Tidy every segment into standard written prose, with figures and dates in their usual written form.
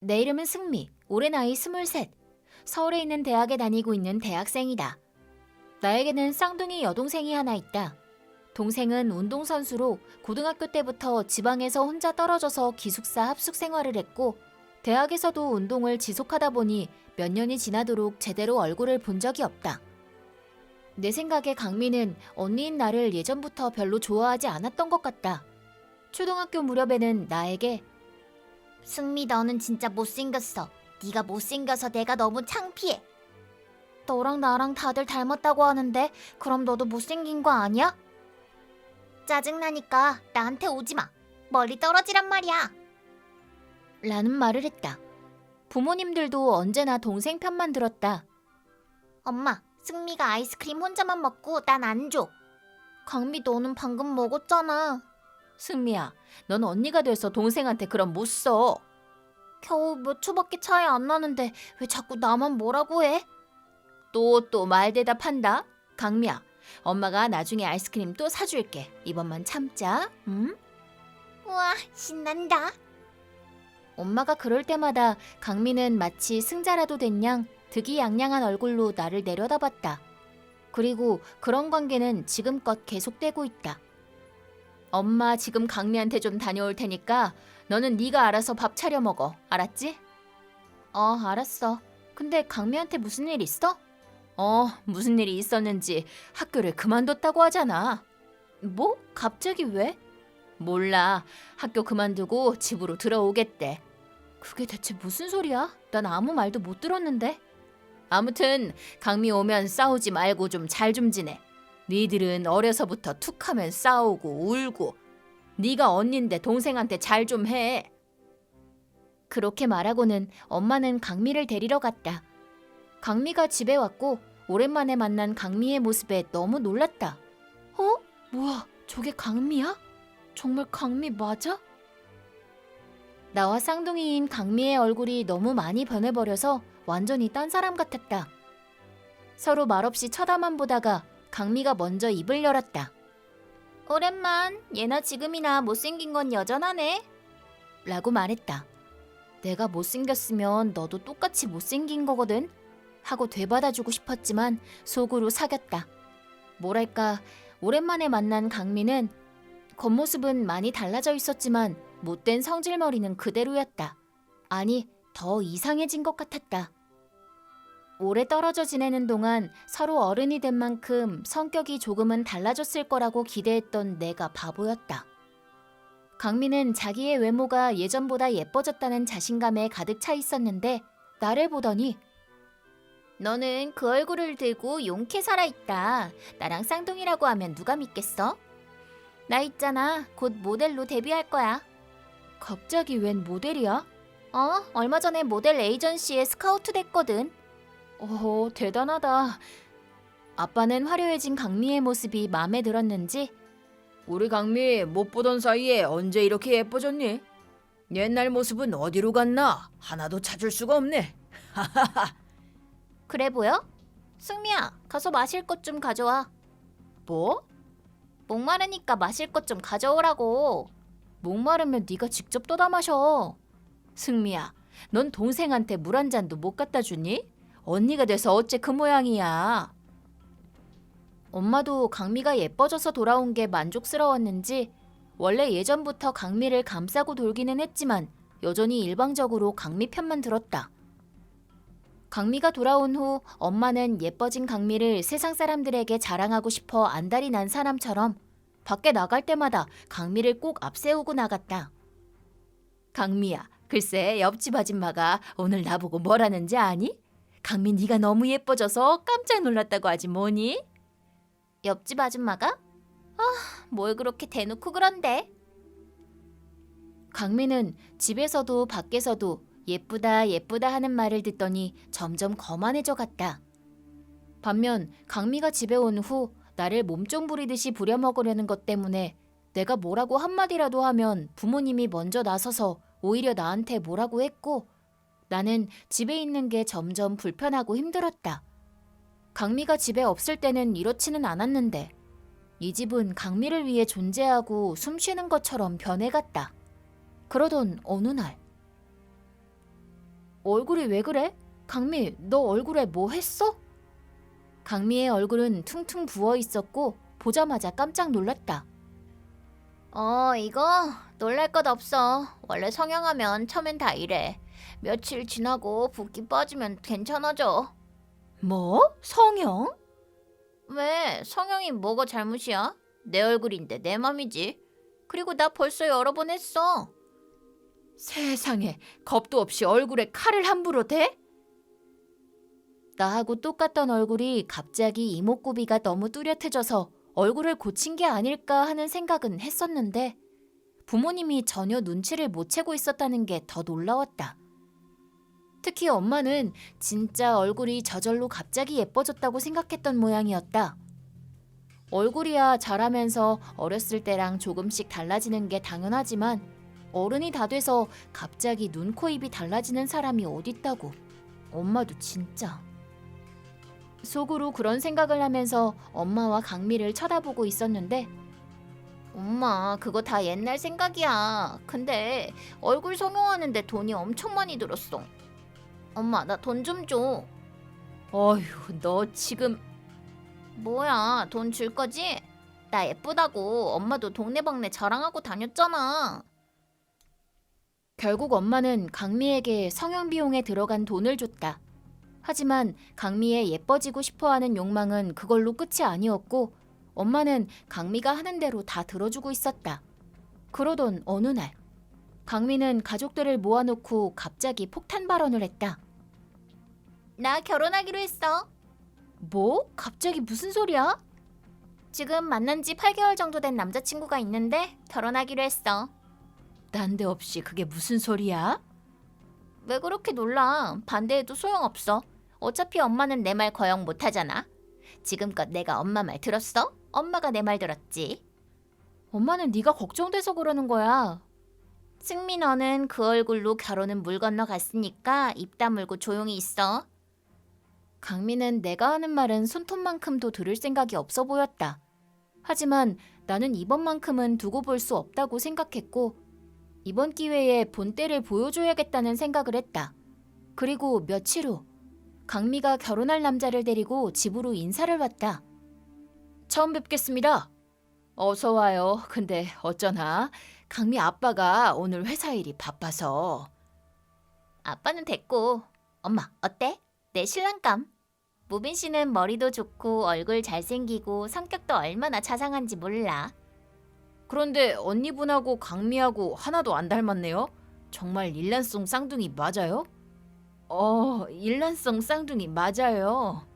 내 이름은 승미, 올해 나이 23. 서울에 있는 대학에 다니고 있는 대학생이다. 나에게는 쌍둥이 여동생이 하나 있다. 동생은 운동선수로 고등학교 때부터 지방에서 혼자 떨어져서 기숙사 합숙 생활을 했고, 대학에서도 운동을 지속하다 보니 몇 년이 지나도록 제대로 얼굴을 본 적이 없다. 내 생각에 강미는 언니인 나를 예전부터 별로 좋아하지 않았던 것 같다. 초등학교 무렵에는 나에게 승미, 너는 진짜 못생겼어. 네가 못생겨서 내가 너무 창피해. 너랑 나랑 다들 닮았다고 하는데 그럼 너도 못생긴 거 아니야? 짜증나니까 나한테 오지 마. 멀리 떨어지란 말이야. 라는 말을 했다. 부모님들도 언제나 동생 편만 들었다. 엄마, 승미가 아이스크림 혼자만 먹고 난 안 줘. 강미, 너는 방금 먹었잖아. 승미야, 넌 언니가 돼서 동생한테 그럼 못 써. 겨우 몇 초밖에 차이 안 나는데 왜 자꾸 나만 뭐라고 해? 또 말 대답한다. 강미야, 엄마가 나중에 아이스크림 또 사줄게. 이번만 참자. 응? 우와, 신난다. 엄마가 그럴 때마다 강미는 마치 승자라도 된 양 득이양양한 얼굴로 나를 내려다봤다. 그리고 그런 관계는 지금껏 계속되고 있다. 엄마 지금 강미한테 좀 다녀올 테니까 너는 네가 알아서 밥 차려 먹어. 알았지? 알았어. 근데 강미한테 무슨 일 있어? 무슨 일이 있었는지 학교를 그만뒀다고 하잖아. 뭐? 갑자기 왜? 몰라. 학교 그만두고 집으로 들어오겠대. 그게 대체 무슨 소리야? 난 아무 말도 못 들었는데. 아무튼 강미 오면 싸우지 말고 좀 잘 좀 지내. 니들은 어려서부터 툭하면 싸우고 울고. 네가 언니인데 동생한테 잘 좀 해. 그렇게 말하고는 엄마는 강미를 데리러 갔다. 강미가 집에 왔고 오랜만에 만난 강미의 모습에 너무 놀랐다. 뭐야, 저게 강미야? 정말 강미 맞아? 나와 쌍둥이인 강미의 얼굴이 너무 많이 변해버려서 완전히 딴 사람 같았다. 서로 말없이 쳐다만 보다가 강미가 먼저 입을 열었다. 오랜만, 예나 지금이나 못생긴 건 여전하네. 라고 말했다. 내가 못생겼으면 너도 똑같이 못생긴 거거든. 하고 되받아주고 싶었지만 속으로 사겼다. 뭐랄까, 오랜만에 만난 강미는 겉모습은 많이 달라져 있었지만 못된 성질머리는 그대로였다. 아니, 더 이상해진 것 같았다. 오래 떨어져 지내는 동안 서로 어른이 된 만큼 성격이 조금은 달라졌을 거라고 기대했던 내가 바보였다. 강미는 자기의 외모가 예전보다 예뻐졌다는 자신감에 가득 차 있었는데 나를 보더니 너는 그 얼굴을 들고 용케 살아있다. 나랑 쌍둥이라고 하면 누가 믿겠어? 나 있잖아. 곧 모델로 데뷔할 거야. 갑자기 웬 모델이야? 얼마 전에 모델 에이전시에 스카우트 됐거든. 대단하다. 아빠는 화려해진 강미의 모습이 마음에 들었는지 우리 강미 못 보던 사이에 언제 이렇게 예뻐졌니? 옛날 모습은 어디로 갔나? 하나도 찾을 수가 없네. 그래 보여? 승미야, 가서 마실 것 좀 가져와. 뭐? 목마르니까 마실 것 좀 가져오라고. 목마르면 네가 직접 떠다 마셔. 승미야, 넌 동생한테 물 한 잔도 못 갖다 주니? 언니가 돼서 어째 그 모양이야. 엄마도 강미가 예뻐져서 돌아온 게 만족스러웠는지 원래 예전부터 강미를 감싸고 돌기는 했지만 여전히 일방적으로 강미 편만 들었다. 강미가 돌아온 후 엄마는 예뻐진 강미를 세상 사람들에게 자랑하고 싶어 안달이 난 사람처럼 밖에 나갈 때마다 강미를 꼭 앞세우고 나갔다. 강미야, 글쎄 옆집 아줌마가 오늘 나보고 뭐라는지 아니? 강미 네가 너무 예뻐져서 깜짝 놀랐다고 하지 뭐니? 옆집 아줌마가? 뭘 그렇게 대놓고 그런데? 강미는 집에서도 밖에서도 예쁘다 예쁘다 하는 말을 듣더니 점점 거만해져 갔다. 반면 강미가 집에 온 후 나를 몸종 부리듯이 부려먹으려는 것 때문에 내가 뭐라고 한마디라도 하면 부모님이 먼저 나서서 오히려 나한테 뭐라고 했고 나는 집에 있는 게 점점 불편하고 힘들었다. 강미가 집에 없을 때는 이렇지는 않았는데 이 집은 강미를 위해 존재하고 숨쉬는 것처럼 변해갔다. 그러던 어느 날 얼굴이 왜 그래? 강미, 너 얼굴에 뭐 했어? 강미의 얼굴은 퉁퉁 부어 있었고 보자마자 깜짝 놀랐다. 이거 놀랄 것 없어. 원래 성형하면 처음엔 다 이래. 며칠 지나고 붓기 빠지면 괜찮아져. 뭐? 성형? 왜? 성형이 뭐가 잘못이야? 내 얼굴인데 내 맘이지. 그리고 나 벌써 여러 번 했어. 세상에, 겁도 없이 얼굴에 칼을 함부로 대? 나하고 똑같던 얼굴이 갑자기 이목구비가 너무 뚜렷해져서 얼굴을 고친 게 아닐까 하는 생각은 했었는데 부모님이 전혀 눈치를 못 채고 있었다는 게 더 놀라웠다. 특히 엄마는 진짜 얼굴이 저절로 갑자기 예뻐졌다고 생각했던 모양이었다. 얼굴이야 자라면서 어렸을 때랑 조금씩 달라지는 게 당연하지만 어른이 다 돼서 갑자기 눈, 코, 입이 달라지는 사람이 어딨다고. 엄마도 진짜. 속으로 그런 생각을 하면서 엄마와 강미를 쳐다보고 있었는데 엄마, 그거 다 옛날 생각이야. 근데 얼굴 성형하는데 돈이 엄청 많이 들었어. 엄마, 나 돈 좀 줘. 어휴, 너 지금 뭐야, 돈 줄 거지? 나 예쁘다고 엄마도 동네방네 자랑하고 다녔잖아. 결국 엄마는 강미에게 성형 비용에 들어간 돈을 줬다. 하지만 강미의 예뻐지고 싶어하는 욕망은 그걸로 끝이 아니었고 엄마는 강미가 하는 대로 다 들어주고 있었다. 그러던 어느 날 강미는 가족들을 모아놓고 갑자기 폭탄 발언을 했다. 나 결혼하기로 했어. 뭐? 갑자기 무슨 소리야? 지금 만난 지 8개월 정도 된 남자친구가 있는데 결혼하기로 했어. 난데없이 그게 무슨 소리야? 왜 그렇게 놀라? 반대해도 소용없어. 어차피 엄마는 내 말 거역 못하잖아. 지금껏 내가 엄마 말 들었어? 엄마가 내 말 들었지. 엄마는 네가 걱정돼서 그러는 거야. 승미, 너는 그 얼굴로 결혼은 물 건너 갔으니까 입 다물고 조용히 있어. 강미는 내가 하는 말은 손톱만큼도 들을 생각이 없어 보였다. 하지만 나는 이번만큼은 두고 볼 수 없다고 생각했고 이번 기회에 본때를 보여줘야겠다는 생각을 했다. 그리고 며칠 후 강미가 결혼할 남자를 데리고 집으로 인사를 왔다. 처음 뵙겠습니다. 어서 와요. 근데 어쩌나 강미 아빠가 오늘 회사 일이 바빠서. 아빠는 됐고. 엄마, 어때? 내 신랑감. 무빈 씨는 머리도 좋고 얼굴 잘생기고 성격도 얼마나 자상한지 몰라. 그런데 언니분하고 강미하고 하나도 안 닮았네요. 정말 일란성 쌍둥이 맞아요? 일란성 쌍둥이 맞아요.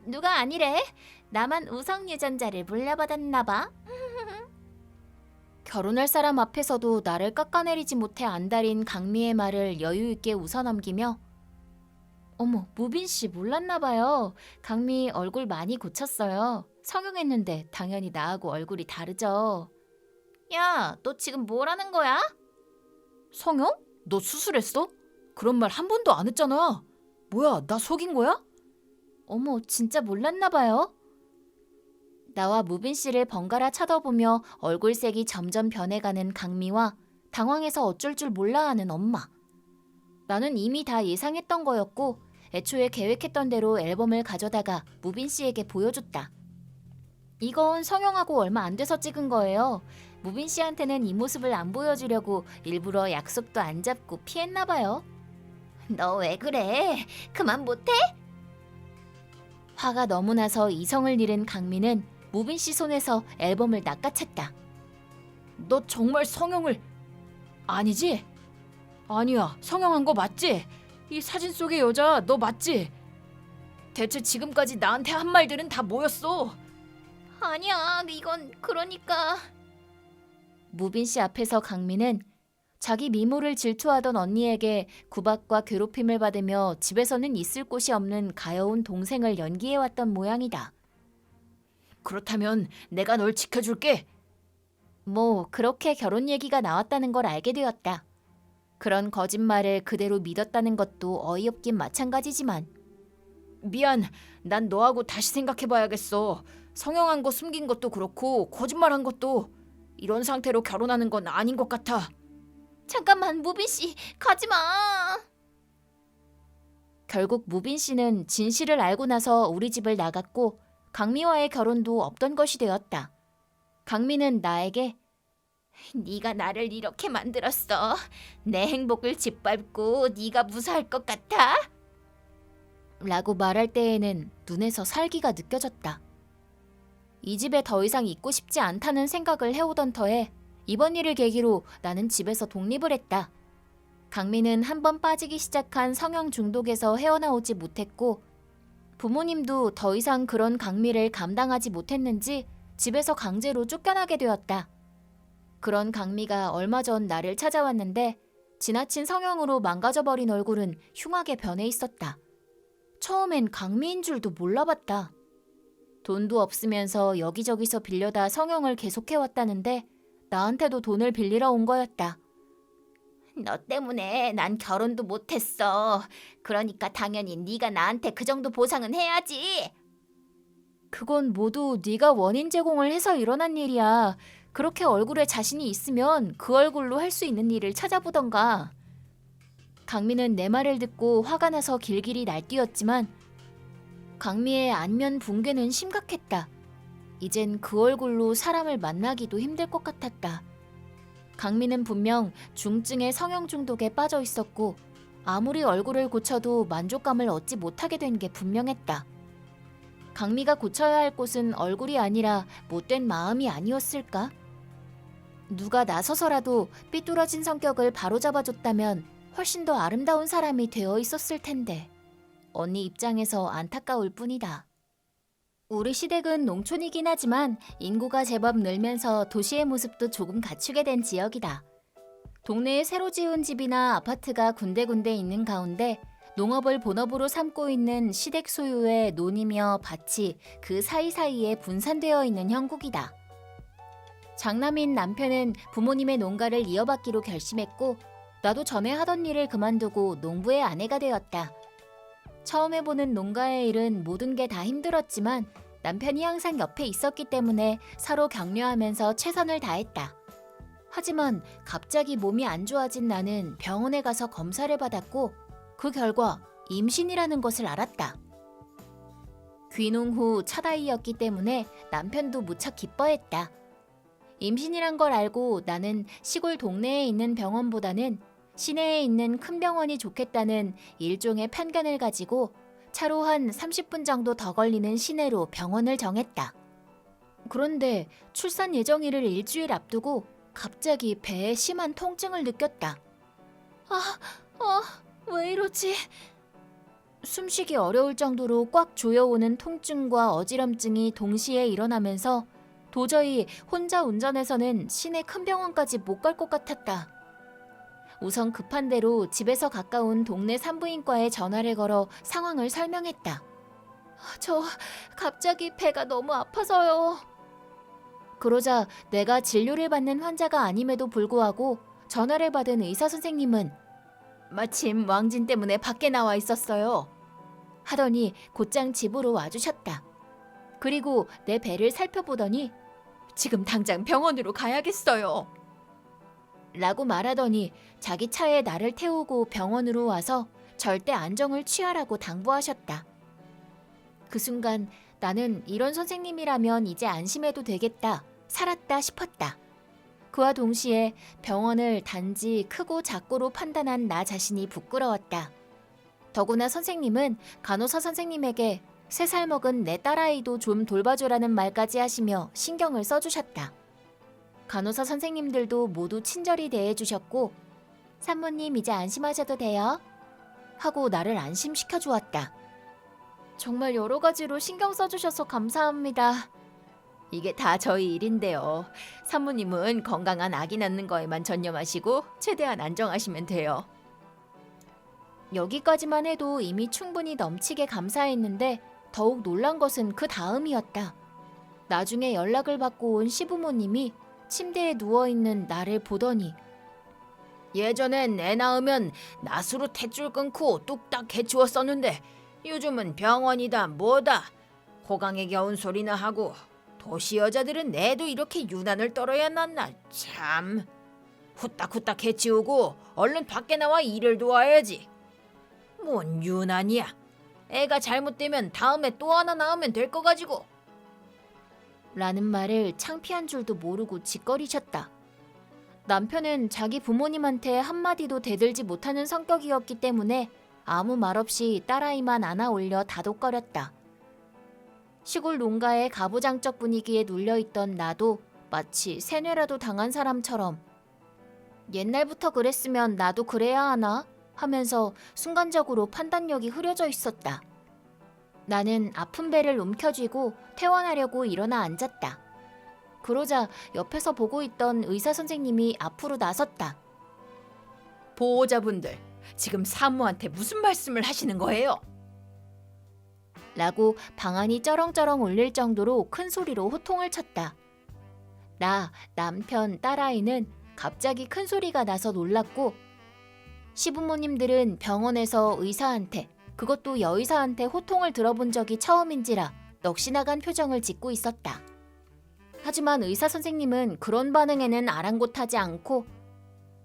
누가 아니래? 나만 우성 유전자를 물려받았나 봐. 결혼할 사람 앞에서도 나를 깎아내리지 못해 안달인 강미의 말을 여유 있게 웃어넘기며 어머, 무빈 씨 몰랐나 봐요. 강미 얼굴 많이 고쳤어요. 성형했는데 당연히 나하고 얼굴이 다르죠. 야, 너 지금 뭐라는 거야? 성형? 너 수술했어? 그런 말 한 번도 안 했잖아. 뭐야, 나 속인 거야? 어머, 진짜 몰랐나 봐요. 나와 무빈 씨를 번갈아 쳐다보며 얼굴색이 점점 변해가는 강미와 당황해서 어쩔 줄 몰라 하는 엄마. 나는 이미 다 예상했던 거였고 애초에 계획했던 대로 앨범을 가져다가 무빈 씨에게 보여줬다. 이건 성형하고 얼마 안 돼서 찍은 거예요. 무빈 씨한테는 이 모습을 안 보여주려고 일부러 약속도 안 잡고 피했나 봐요. 너 왜 그래? 그만 못해? 화가 너무 나서 이성을 잃은 강민은 무빈 씨 손에서 앨범을 낚아챘다. 너 정말 성형을... 아니지? 아니야, 성형한 거 맞지? 이 사진 속의 여자 너 맞지? 대체 지금까지 나한테 한 말들은 다 뭐였어? 아니야, 이건 그러니까... 무빈 씨 앞에서 강민은 자기 미모를 질투하던 언니에게 구박과 괴롭힘을 받으며 집에서는 있을 곳이 없는 가여운 동생을 연기해왔던 모양이다. 그렇다면 내가 널 지켜줄게. 뭐 그렇게 결혼 얘기가 나왔다는 걸 알게 되었다. 그런 거짓말을 그대로 믿었다는 것도 어이없긴 마찬가지지만. 미안, 난 너하고 다시 생각해봐야겠어. 성형한 거 숨긴 것도 그렇고 거짓말한 것도 이런 상태로 결혼하는 건 아닌 것 같아. 잠깐만, 무빈 씨, 가지 마. 결국 무빈 씨는 진실을 알고 나서 우리 집을 나갔고 강미와의 결혼도 없던 것이 되었다. 강미는 나에게 네가 나를 이렇게 만들었어. 내 행복을 짓밟고 네가 무사할 것 같아? 라고 말할 때에는 눈에서 살기가 느껴졌다. 이 집에 더 이상 있고 싶지 않다는 생각을 해오던 터에 이번 일을 계기로 나는 집에서 독립을 했다. 강미는 한번 빠지기 시작한 성형 중독에서 헤어나오지 못했고 부모님도 더 이상 그런 강미를 감당하지 못했는지 집에서 강제로 쫓겨나게 되었다. 그런 강미가 얼마 전 나를 찾아왔는데 지나친 성형으로 망가져버린 얼굴은 흉하게 변해 있었다. 처음엔 강미인 줄도 몰라봤다. 돈도 없으면서 여기저기서 빌려다 성형을 계속해왔다는데 나한테도 돈을 빌리러 온 거였다. 너 때문에 난 결혼도 못했어. 그러니까 당연히 네가 나한테 그 정도 보상은 해야지. 그건 모두 네가 원인 제공을 해서 일어난 일이야. 그렇게 얼굴에 자신이 있으면 그 얼굴로 할 수 있는 일을 찾아보던가. 강미는 내 말을 듣고 화가 나서 길길이 날뛰었지만 강미의 안면 붕괴는 심각했다. 이젠 그 얼굴로 사람을 만나기도 힘들 것 같았다. 강미는 분명 중증의 성형 중독에 빠져 있었고 아무리 얼굴을 고쳐도 만족감을 얻지 못하게 된 게 분명했다. 강미가 고쳐야 할 곳은 얼굴이 아니라 못된 마음이 아니었을까? 누가 나서서라도 삐뚤어진 성격을 바로잡아줬다면 훨씬 더 아름다운 사람이 되어 있었을 텐데 언니 입장에서 안타까울 뿐이다. 우리 시댁은 농촌이긴 하지만 인구가 제법 늘면서 도시의 모습도 조금 갖추게 된 지역이다. 동네에 새로 지은 집이나 아파트가 군데군데 있는 가운데 농업을 본업으로 삼고 있는 시댁 소유의 논이며 밭이 그 사이사이에 분산되어 있는 형국이다. 장남인 남편은 부모님의 농가를 이어받기로 결심했고 나도 전에 하던 일을 그만두고 농부의 아내가 되었다. 처음 해보는 농가의 일은 모든 게 다 힘들었지만 남편이 항상 옆에 있었기 때문에 서로 격려하면서 최선을 다했다. 하지만 갑자기 몸이 안 좋아진 나는 병원에 가서 검사를 받았고 그 결과 임신이라는 것을 알았다. 귀농 후 첫 아이였기 때문에 남편도 무척 기뻐했다. 임신이란 걸 알고 나는 시골 동네에 있는 병원보다는 시내에 있는 큰 병원이 좋겠다는 일종의 편견을 가지고 차로 한 30분 정도 더 걸리는 시내로 병원을 정했다. 그런데 출산 예정일을 일주일 앞두고 갑자기 배에 심한 통증을 느꼈다. 왜 이러지? 숨쉬기 어려울 정도로 꽉 조여오는 통증과 어지럼증이 동시에 일어나면서 도저히 혼자 운전해서는 시내 큰 병원까지 못 갈 것 같았다. 우선 급한 대로 집에서 가까운 동네 산부인과에 전화를 걸어 상황을 설명했다. 저 갑자기 배가 너무 아파서요. 그러자 내가 진료를 받는 환자가 아님에도 불구하고 전화를 받은 의사 선생님은 마침 왕진 때문에 밖에 나와 있었어요. 하더니 곧장 집으로 와주셨다. 그리고 내 배를 살펴보더니 지금 당장 병원으로 가야겠어요. 라고 말하더니 자기 차에 나를 태우고 병원으로 와서 절대 안정을 취하라고 당부하셨다. 그 순간 나는 이런 선생님이라면 이제 안심해도 되겠다, 살았다 싶었다. 그와 동시에 병원을 단지 크고 작고로 판단한 나 자신이 부끄러웠다. 더구나 선생님은 간호사 선생님에게 3살 먹은 내 딸아이도 좀 돌봐줘라는 말까지 하시며 신경을 써주셨다. 간호사 선생님들도 모두 친절히 대해주셨고 산모님 이제 안심하셔도 돼요 하고 나를 안심시켜 주었다. 정말 여러 가지로 신경 써주셔서 감사합니다. 이게 다 저희 일인데요. 산모님은 건강한 아기 낳는 거에만 전념하시고 최대한 안정하시면 돼요. 여기까지만 해도 이미 충분히 넘치게 감사했는데 더욱 놀란 것은 그 다음이었다. 나중에 연락을 받고 온 시부모님이 침대에 누워있는 나를 보더니 예전엔 애 낳으면 낫으로 탯줄 끊고 뚝딱 개치웠었는데 요즘은 병원이다 뭐다 호강에 겨운 소리나 하고 도시 여자들은 애도 이렇게 유난을 떨어야 낳나 참 후딱후딱 개치우고 얼른 밖에 나와 일을 도와야지. 뭔 유난이야. 애가 잘못되면 다음에 또 하나 낳으면 될 거 가지고. 라는 말을 창피한 줄도 모르고 짓거리셨다. 남편은 자기 부모님한테 한마디도 대들지 못하는 성격이었기 때문에 아무 말 없이 딸아이만 안아 올려 다독거렸다. 시골 농가의 가부장적 분위기에 눌려있던 나도 마치 세뇌라도 당한 사람처럼 옛날부터 그랬으면 나도 그래야 하나 하면서 순간적으로 판단력이 흐려져 있었다. 나는 아픈 배를 움켜쥐고 퇴원하려고 일어나 앉았다. 그러자 옆에서 보고 있던 의사 선생님이 앞으로 나섰다. 보호자분들, 지금 사모한테 무슨 말씀을 하시는 거예요? 라고 방안이 쩌렁쩌렁 울릴 정도로 큰 소리로 호통을 쳤다. 나, 남편, 딸아이는 갑자기 큰 소리가 나서 놀랐고 시부모님들은 병원에서 의사한테, 그것도 여의사한테 호통을 들어본 적이 처음인지라 넋이나간 표정을 짓고 있었다. 하지만 의사 선생님은 그런 반응에는 아랑곳하지 않고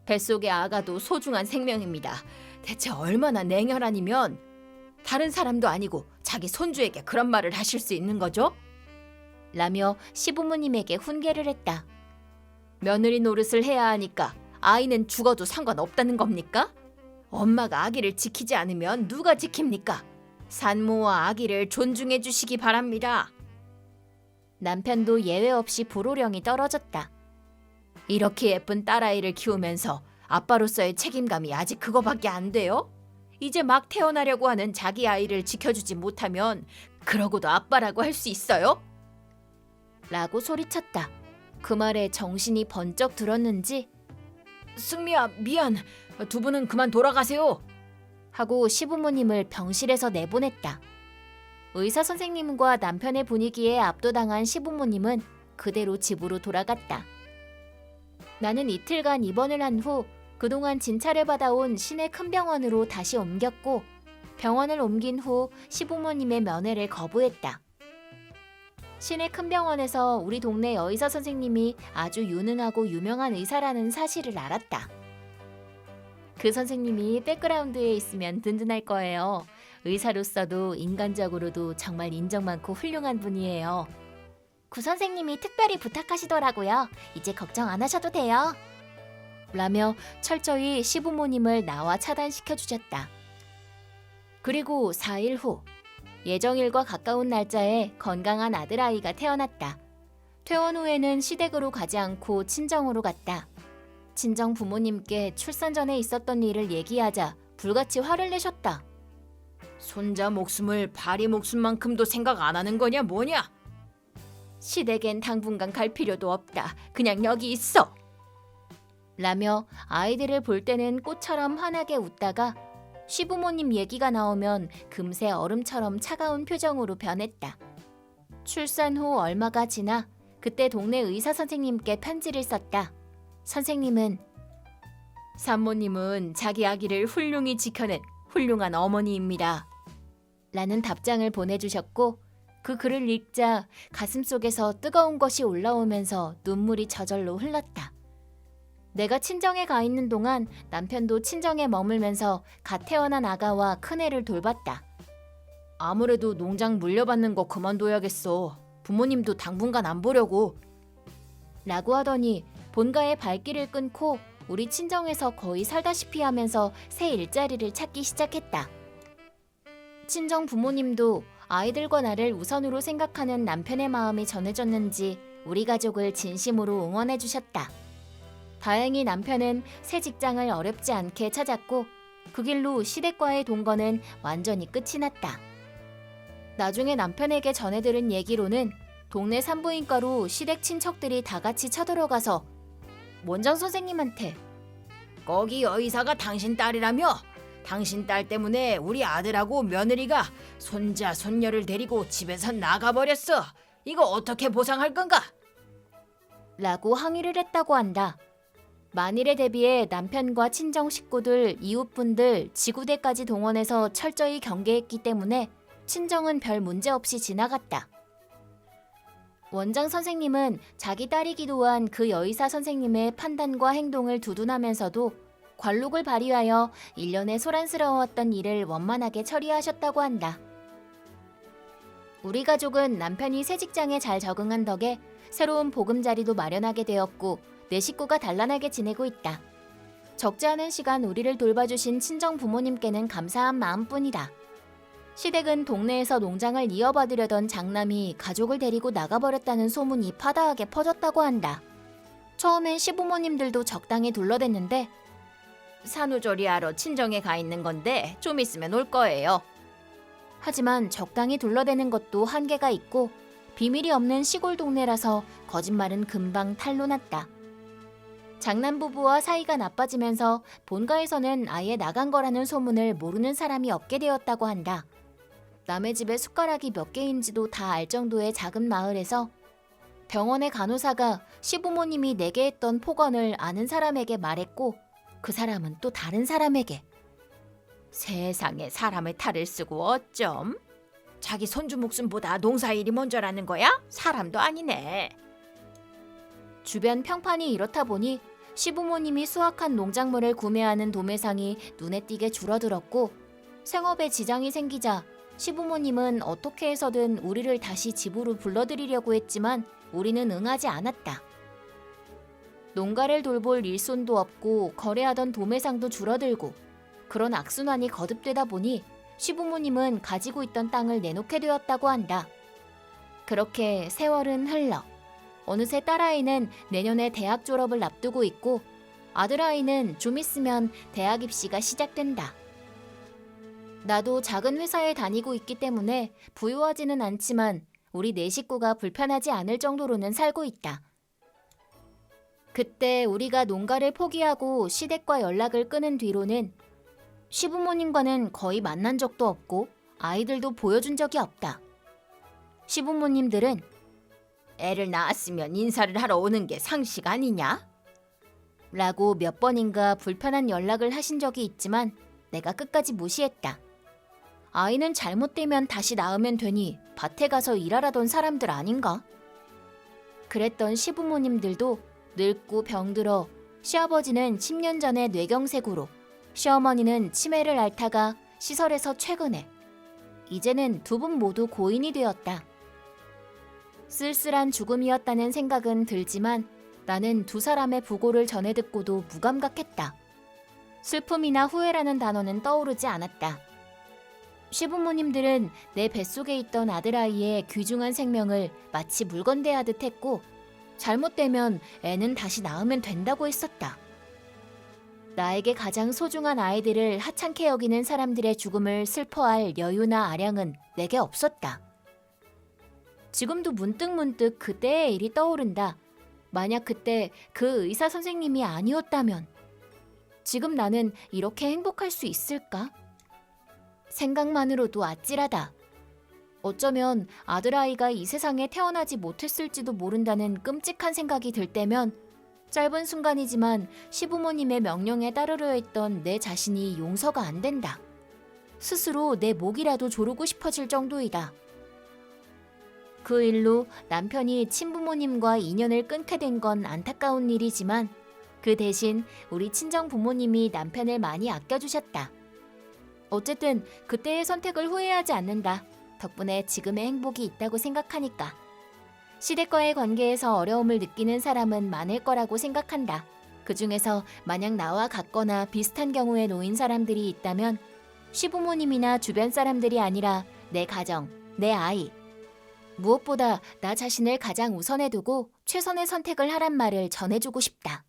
뱃속의 아가도 소중한 생명입니다. 대체 얼마나 냉혈한이면 다른 사람도 아니고 자기 손주에게 그런 말을 하실 수 있는 거죠? 라며 시부모님에게 훈계를 했다. 며느리 노릇을 해야 하니까 아이는 죽어도 상관없다는 겁니까? 엄마가 아기를 지키지 않으면 누가 지킵니까? 산모와 아기를 존중해 주시기 바랍니다. 남편도 예외 없이 불호령이 떨어졌다. 이렇게 예쁜 딸아이를 키우면서 아빠로서의 책임감이 아직 그거밖에 안 돼요? 이제 막 태어나려고 하는 자기 아이를 지켜주지 못하면 그러고도 아빠라고 할 수 있어요? 라고 소리쳤다. 그 말에 정신이 번쩍 들었는지 승미야, 미안. 두 분은 그만 돌아가세요. 하고 시부모님을 병실에서 내보냈다. 의사 선생님과 남편의 분위기에 압도당한 시부모님은 그대로 집으로 돌아갔다. 나는 이틀간 입원을 한 후 그동안 진찰을 받아온 시내 큰 병원으로 다시 옮겼고 병원을 옮긴 후 시부모님의 면회를 거부했다. 시내 큰 병원에서 우리 동네 여의사 선생님이 아주 유능하고 유명한 의사라는 사실을 알았다. 그 선생님이 백그라운드에 있으면 든든할 거예요. 의사로서도 인간적으로도 정말 인정 많고 훌륭한 분이에요. 구 선생님이 특별히 부탁하시더라고요. 이제 걱정 안 하셔도 돼요. 라며 철저히 시부모님을 나와 차단시켜 주셨다. 그리고 4일 후 예정일과 가까운 날짜에 건강한 아들아이가 태어났다. 퇴원 후에는 시댁으로 가지 않고 친정으로 갔다. 친정 부모님께 출산 전에 있었던 일을 얘기하자 불같이 화를 내셨다. 손자 목숨을 발이 목숨만큼도 생각 안 하는 거냐 뭐냐? 시댁엔 당분간 갈 필요도 없다. 그냥 여기 있어. 라며 아이들을 볼 때는 꽃처럼 환하게 웃다가 시부모님 얘기가 나오면 금세 얼음처럼 차가운 표정으로 변했다. 출산 후 얼마가 지나 그때 동네 의사 선생님께 편지를 썼다. 선생님은 산모님은 자기 아기를 훌륭히 지켜낸 훌륭한 어머니입니다. 라는 답장을 보내주셨고 그 글을 읽자 가슴속에서 뜨거운 것이 올라오면서 눈물이 저절로 흘렀다. 내가 친정에 가 있는 동안 남편도 친정에 머물면서 갓 태어난 아가와 큰애를 돌봤다. 아무래도 농장 물려받는 거 그만둬야겠어. 부모님도 당분간 안 보려고. 라고 하더니 본가의 발길을 끊고 우리 친정에서 거의 살다시피 하면서 새 일자리를 찾기 시작했다. 친정 부모님도 아이들과 나를 우선으로 생각하는 남편의 마음이 전해졌는지 우리 가족을 진심으로 응원해 주셨다. 다행히 남편은 새 직장을 어렵지 않게 찾았고 그 길로 시댁과의 동거는 완전히 끝이 났다. 나중에 남편에게 전해들은 얘기로는 동네 산부인과로 시댁 친척들이 다 같이 쳐들어가서 원장 선생님한테 거기 여의사가 당신 딸이라며? 당신 딸 때문에 우리 아들하고 며느리가 손자 손녀를 데리고 집에서 나가버렸어. 이거 어떻게 보상할 건가? 라고 항의를 했다고 한다. 만일에 대비해 남편과 친정 식구들, 이웃분들, 지구대까지 동원해서 철저히 경계했기 때문에 친정은 별 문제 없이 지나갔다. 원장 선생님은 자기 딸이기도 한 그 여의사 선생님의 판단과 행동을 두둔하면서도 관록을 발휘하여 일련의 소란스러웠던 일을 원만하게 처리하셨다고 한다. 우리 가족은 남편이 새 직장에 잘 적응한 덕에 새로운 보금자리도 마련하게 되었고 내 식구가 단란하게 지내고 있다. 적지 않은 시간 우리를 돌봐주신 친정 부모님께는 감사한 마음뿐이다. 시댁은 동네에서 농장을 이어받으려던 장남이 가족을 데리고 나가버렸다는 소문이 파다하게 퍼졌다고 한다. 처음엔 시부모님들도 적당히 둘러댔는데 산후조리하러 친정에 가 있는 건데 좀 있으면 올 거예요. 하지만 적당히 둘러대는 것도 한계가 있고 비밀이 없는 시골 동네라서 거짓말은 금방 탄로 났다. 장남 부부와 사이가 나빠지면서 본가에서는 아예 나간 거라는 소문을 모르는 사람이 없게 되었다고 한다. 남의 집에 숟가락이 몇 개인지도 다 알 정도의 작은 마을에서 병원의 간호사가 시부모님이 내게 했던 폭언을 아는 사람에게 말했고 그 사람은 또 다른 사람에게 세상에 사람의 탈을 쓰고 어쩜? 자기 손주 목숨보다 농사일이 먼저라는 거야? 사람도 아니네. 주변 평판이 이렇다 보니 시부모님이 수확한 농작물을 구매하는 도매상이 눈에 띄게 줄어들었고 생업에 지장이 생기자 시부모님은 어떻게 해서든 우리를 다시 집으로 불러들이려고 했지만 우리는 응하지 않았다. 농가를 돌볼 일손도 없고 거래하던 도매상도 줄어들고 그런 악순환이 거듭되다 보니 시부모님은 가지고 있던 땅을 내놓게 되었다고 한다. 그렇게 세월은 흘러 어느새 딸아이는 내년에 대학 졸업을 앞두고 있고 아들아이는 좀 있으면 대학 입시가 시작된다. 나도 작은 회사에 다니고 있기 때문에 부유하지는 않지만 우리 네 식구가 불편하지 않을 정도로는 살고 있다. 그때 우리가 농가를 포기하고 시댁과 연락을 끊은 뒤로는 시부모님과는 거의 만난 적도 없고 아이들도 보여준 적이 없다. 시부모님들은 애를 낳았으면 인사를 하러 오는 게 상식 아니냐? 라고 몇 번인가 불편한 연락을 하신 적이 있지만 내가 끝까지 무시했다. 아이는 잘못되면 다시 낳으면 되니 밭에 가서 일하라던 사람들 아닌가? 그랬던 시부모님들도 늙고 병들어 시아버지는 10년 전에 뇌경색으로 시어머니는 치매를 앓다가 시설에서 최근에 이제는 두 분 모두 고인이 되었다. 쓸쓸한 죽음이었다는 생각은 들지만 나는 두 사람의 부고를 전해 듣고도 무감각했다. 슬픔이나 후회라는 단어는 떠오르지 않았다. 시부모님들은 내 뱃속에 있던 아들아이의 귀중한 생명을 마치 물건 대하듯 했고 잘못되면 애는 다시 낳으면 된다고 했었다. 나에게 가장 소중한 아이들을 하찮게 여기는 사람들의 죽음을 슬퍼할 여유나 아량은 내게 없었다. 지금도 문득문득 그때의 일이 떠오른다. 만약 그때 그 의사 선생님이 아니었다면 지금 나는 이렇게 행복할 수 있을까? 생각만으로도 아찔하다. 어쩌면 아들아이가 이 세상에 태어나지 못했을지도 모른다는 끔찍한 생각이 들 때면 짧은 순간이지만 시부모님의 명령에 따르려 했던 내 자신이 용서가 안 된다. 스스로 내 목이라도 조르고 싶어질 정도이다. 그 일로 남편이 친부모님과 인연을 끊게 된 건 안타까운 일이지만 그 대신 우리 친정 부모님이 남편을 많이 아껴주셨다. 어쨌든 그때의 선택을 후회하지 않는다. 덕분에 지금의 행복이 있다고 생각하니까. 시댁과의 관계에서 어려움을 느끼는 사람은 많을 거라고 생각한다. 그 중에서 만약 나와 같거나 비슷한 경우에 놓인 사람들이 있다면 시부모님이나 주변 사람들이 아니라 내 가정, 내 아이. 무엇보다 나 자신을 가장 우선에 두고 최선의 선택을 하란 말을 전해주고 싶다.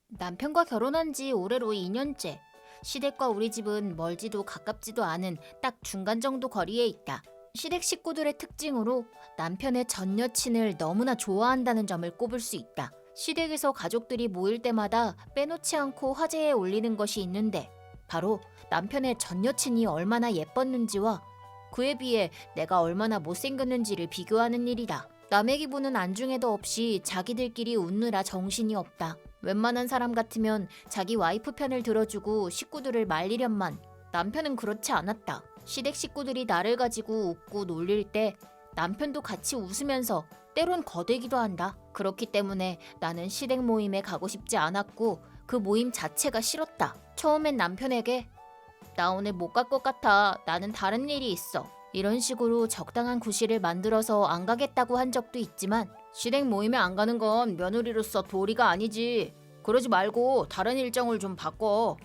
남편과 결혼한 지 올해로 2년째. 시댁과 우리 집은 멀지도 가깝지도 않은 딱 중간 정도 거리에 있다. 시댁 식구들의 특징으로 남편의 전 여친을 너무나 좋아한다는 점을 꼽을 수 있다. 시댁에서 가족들이 모일 때마다 빼놓지 않고 화제에 올리는 것이 있는데 바로 남편의 전 여친이 얼마나 예뻤는지와 그에 비해 내가 얼마나 못생겼는지를 비교하는 일이다. 남의 기분은 안중에도 없이 자기들끼리 웃느라 정신이 없다. 웬만한 사람 같으면 자기 와이프 편을 들어주고 식구들을 말리련만 남편은 그렇지 않았다. 시댁 식구들이 나를 가지고 웃고 놀릴 때 남편도 같이 웃으면서 때론 거들기도 한다. 그렇기 때문에 나는 시댁 모임에 가고 싶지 않았고 그 모임 자체가 싫었다. 처음엔 남편에게 나 오늘 못 갈 것 같아. 나는 다른 일이 있어. 이런 식으로 적당한 구실을 만들어서 안 가겠다고 한 적도 있지만 시댁 모임에 안 가는 건 며느리로서 도리가 아니지. 그러지 말고 다른 일정을 좀 바꿔.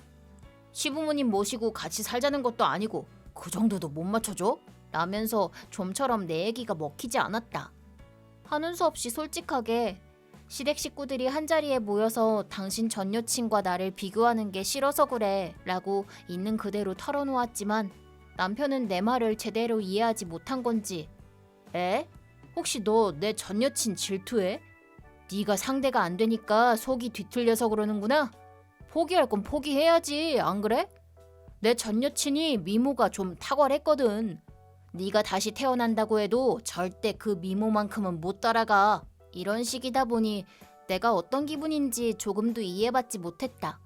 시부모님 모시고 같이 살자는 것도 아니고 그 정도도 못 맞춰줘? 라면서 좀처럼 내 얘기가 먹히지 않았다. 하는 수 없이 솔직하게 시댁 식구들이 한자리에 모여서 당신 전 여친과 나를 비교하는 게 싫어서 그래 라고 있는 그대로 털어놓았지만 남편은 내 말을 제대로 이해하지 못한 건지 에? 혹시 너 내 전 여친 질투해? 네가 상대가 안 되니까 속이 뒤틀려서 그러는구나? 포기할 건 포기해야지, 안 그래? 내 전 여친이 미모가 좀 탁월했거든. 네가 다시 태어난다고 해도 절대 그 미모만큼은 못 따라가. 이런 식이다 보니 내가 어떤 기분인지 조금도 이해받지 못했다.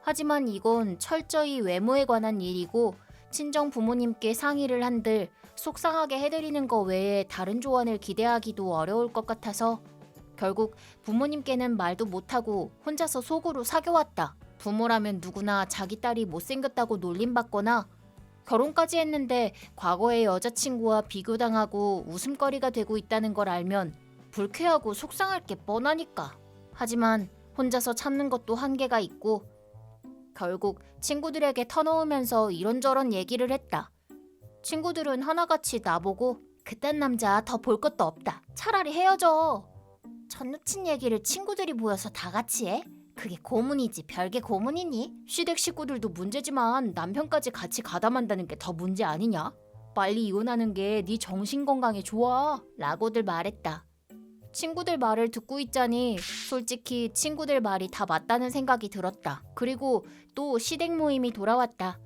하지만 이건 철저히 외모에 관한 일이고 친정 부모님께 상의를 한들 속상하게 해드리는 거 외에 다른 조언을 기대하기도 어려울 것 같아서 결국 부모님께는 말도 못하고 혼자서 속으로 사겨왔다. 부모라면 누구나 자기 딸이 못생겼다고 놀림받거나 결혼까지 했는데 과거의 여자친구와 비교당하고 웃음거리가 되고 있다는 걸 알면 불쾌하고 속상할 게 뻔하니까. 하지만 혼자서 참는 것도 한계가 있고 결국 친구들에게 터놓으면서 이런저런 얘기를 했다. 친구들은 하나같이 나보고 그딴 남자 더 볼 것도 없다. 차라리 헤어져. 전 여친 얘기를 친구들이 모여서 다 같이 해? 그게 고문이지 별게 고문이니? 시댁 식구들도 문제지만 남편까지 같이 가담한다는 게 더 문제 아니냐? 빨리 이혼하는 게 네 정신건강에 좋아 라고들 말했다. 친구들 말을 듣고 있자니 솔직히 친구들 말이 다 맞다는 생각이 들었다. 그리고 또 시댁 모임이 돌아왔다.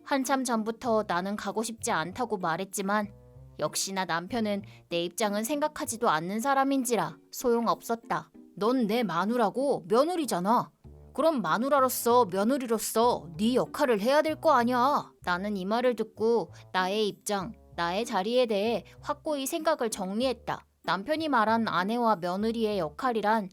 한참 전부터 나는 가고 싶지 않다고 말했지만 역시나 남편은 내 입장은 생각하지도 않는 사람인지라 소용없었다. 넌 내 마누라고 며느리잖아. 그럼 마누라로서 며느리로서 네 역할을 해야 될 거 아니야. 나는 이 말을 듣고 나의 입장, 나의 자리에 대해 확고히 생각을 정리했다. 남편이 말한 아내와 며느리의 역할이란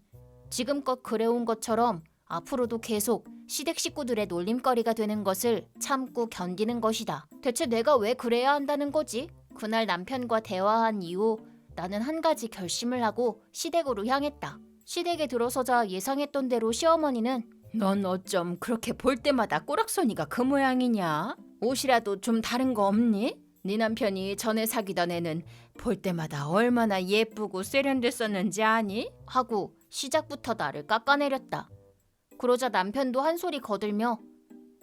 지금껏 그래온 것처럼 앞으로도 계속 시댁 식구들의 놀림거리가 되는 것을 참고 견디는 것이다. 대체 내가 왜 그래야 한다는 거지? 그날 남편과 대화한 이후 나는 한 가지 결심을 하고 시댁으로 향했다. 시댁에 들어서자 예상했던 대로 시어머니는 넌 어쩜 그렇게 볼 때마다 꼬락서니가 그 모양이냐? 옷이라도 좀 다른 거 없니? 네 남편이 전에 사귀던 애는 볼 때마다 얼마나 예쁘고 세련됐었는지 아니? 하고 시작부터 나를 깎아내렸다. 그러자 남편도 한 소리 거들며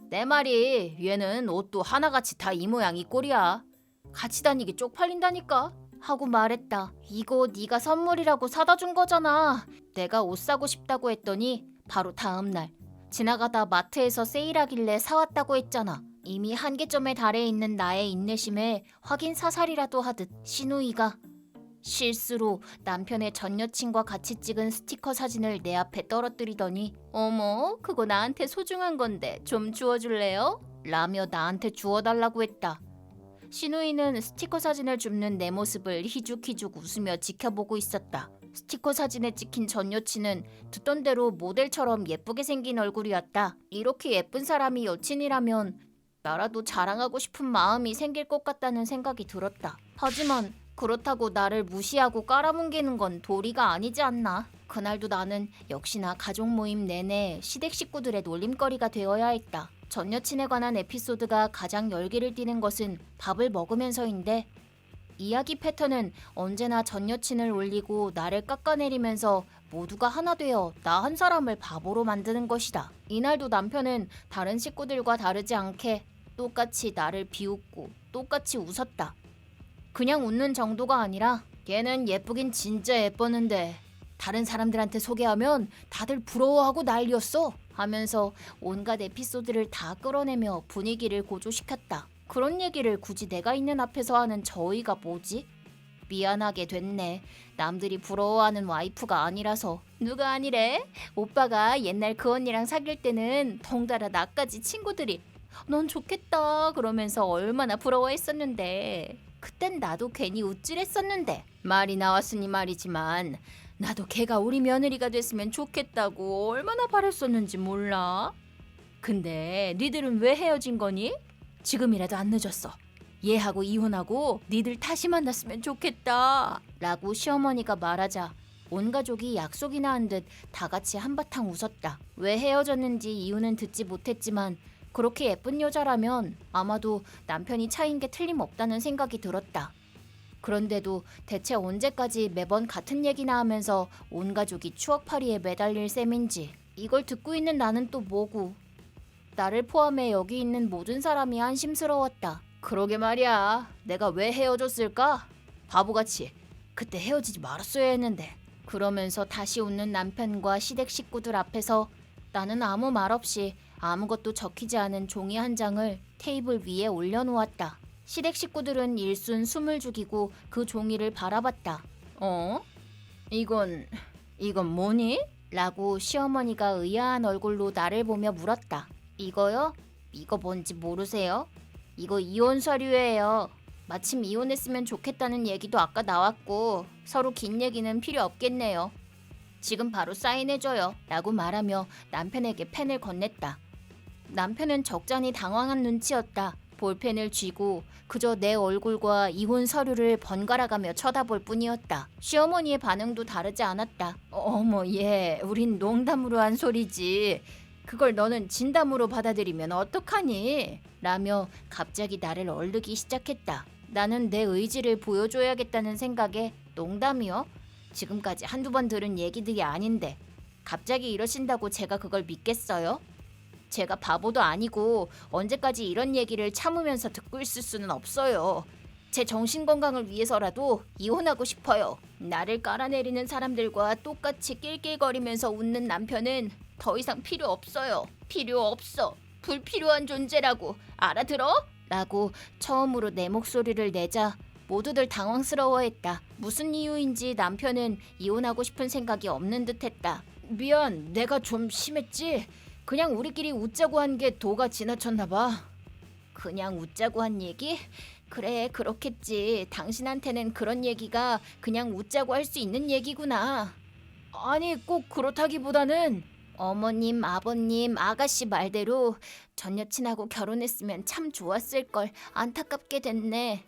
내 말이 얘는 옷도 하나같이 다 이 모양 이 꼴이야. 같이 다니기 쪽팔린다니까 하고 말했다. 이거 네가 선물이라고 사다 준 거잖아. 내가 옷 사고 싶다고 했더니 바로 다음 날 지나가다 마트에서 세일하길래 사왔다고 했잖아. 이미 한계점에 달해 있는 나의 인내심에 확인 사살이라도 하듯 시누이가 실수로 남편의 전 여친과 같이 찍은 스티커 사진을 내 앞에 떨어뜨리더니 어머 그거 나한테 소중한 건데 좀 주워줄래요? 라며 나한테 주워달라고 했다. 시누이는 스티커 사진을 줍는 내 모습을 희죽희죽 웃으며 지켜보고 있었다. 스티커 사진에 찍힌 전 여친은 듣던 대로 모델처럼 예쁘게 생긴 얼굴이었다. 이렇게 예쁜 사람이 여친이라면 나라도 자랑하고 싶은 마음이 생길 것 같다는 생각이 들었다. 하지만 그렇다고 나를 무시하고 깔아뭉개는 건 도리가 아니지 않나. 그날도 나는 역시나 가족 모임 내내 시댁 식구들의 놀림거리가 되어야 했다. 전 여친에 관한 에피소드가 가장 열기를 띠는 것은 밥을 먹으면서인데 이야기 패턴은 언제나 전 여친을 올리고 나를 깎아내리면서 모두가 하나 되어 나 한 사람을 바보로 만드는 것이다. 이날도 남편은 다른 식구들과 다르지 않게 똑같이 나를 비웃고 똑같이 웃었다. 그냥 웃는 정도가 아니라 걔는 예쁘긴 진짜 예뻤는데 다른 사람들한테 소개하면 다들 부러워하고 난리였어 하면서 온갖 에피소드를 다 끌어내며 분위기를 고조시켰다. 그런 얘기를 굳이 내가 있는 앞에서 하는 저의가 뭐지? 미안하게 됐네. 남들이 부러워하는 와이프가 아니라서. 누가 아니래? 오빠가 옛날 그 언니랑 사귈 때는 덩달아 나까지 친구들이 넌 좋겠다 그러면서 얼마나 부러워했었는데 그땐 나도 괜히 우쭐했었는데 말이 나왔으니 말이지만 나도 걔가 우리 며느리가 됐으면 좋겠다고 얼마나 바랬었는지 몰라. 근데 니들은 왜 헤어진 거니? 지금이라도 안 늦었어. 얘하고 이혼하고 니들 다시 만났으면 좋겠다. 라고 시어머니가 말하자 온 가족이 약속이나 한 듯 다 같이 한바탕 웃었다. 왜 헤어졌는지 이유는 듣지 못했지만 그렇게 예쁜 여자라면 아마도 남편이 차인 게 틀림없다는 생각이 들었다. 그런데도 대체 언제까지 매번 같은 얘기나 하면서 온 가족이 추억팔이에 매달릴 셈인지 이걸 듣고 있는 나는 또 뭐고. 나를 포함해 여기 있는 모든 사람이 한심스러웠다. 그러게 말이야. 내가 왜 헤어졌을까? 바보같이. 그때 헤어지지 말았어야 했는데. 그러면서 다시 웃는 남편과 시댁 식구들 앞에서 나는 아무 말 없이 아무것도 적히지 않은 종이 한 장을 테이블 위에 올려놓았다. 시댁 식구들은 일순 숨을 죽이고 그 종이를 바라봤다. 이건 뭐니? 라고 시어머니가 의아한 얼굴로 나를 보며 물었다. 이거요? 이거 뭔지 모르세요? 이거 이혼 서류예요. 마침 이혼했으면 좋겠다는 얘기도 아까 나왔고 서로 긴 얘기는 필요 없겠네요. 지금 바로 사인해줘요. 라고 말하며 남편에게 펜을 건넸다. 남편은 적잖이 당황한 눈치였다. 볼펜을 쥐고 그저 내 얼굴과 이혼 서류를 번갈아가며 쳐다볼 뿐이었다. 시어머니의 반응도 다르지 않았다. 어머 얘 우린 농담으로 한 소리지. 그걸 너는 진담으로 받아들이면 어떡하니? 라며 갑자기 나를 얼르기 시작했다. 나는 내 의지를 보여줘야겠다는 생각에 농담이요? 지금까지 한두 번 들은 얘기들이 아닌데 갑자기 이러신다고 제가 그걸 믿겠어요? 제가 바보도 아니고 언제까지 이런 얘기를 참으면서 듣고 있을 수는 없어요. 제 정신건강을 위해서라도 이혼하고 싶어요. 나를 깔아내리는 사람들과 똑같이 낄낄거리면서 웃는 남편은 더 이상 필요 없어요. 필요 없어. 불필요한 존재라고. 알아들어? 라고 처음으로 내 목소리를 내자 모두들 당황스러워했다. 무슨 이유인지 남편은 이혼하고 싶은 생각이 없는 듯했다. 미안, 내가 좀 심했지? 그냥 우리끼리 웃자고 한 게 도가 지나쳤나 봐. 그냥 웃자고 한 얘기? 그래, 그렇겠지. 당신한테는 그런 얘기가 그냥 웃자고 할 수 있는 얘기구나. 아니, 꼭 그렇다기보다는 어머님, 아버님, 아가씨 말대로 전 여친하고 결혼했으면 참 좋았을 걸. 안타깝게 됐네.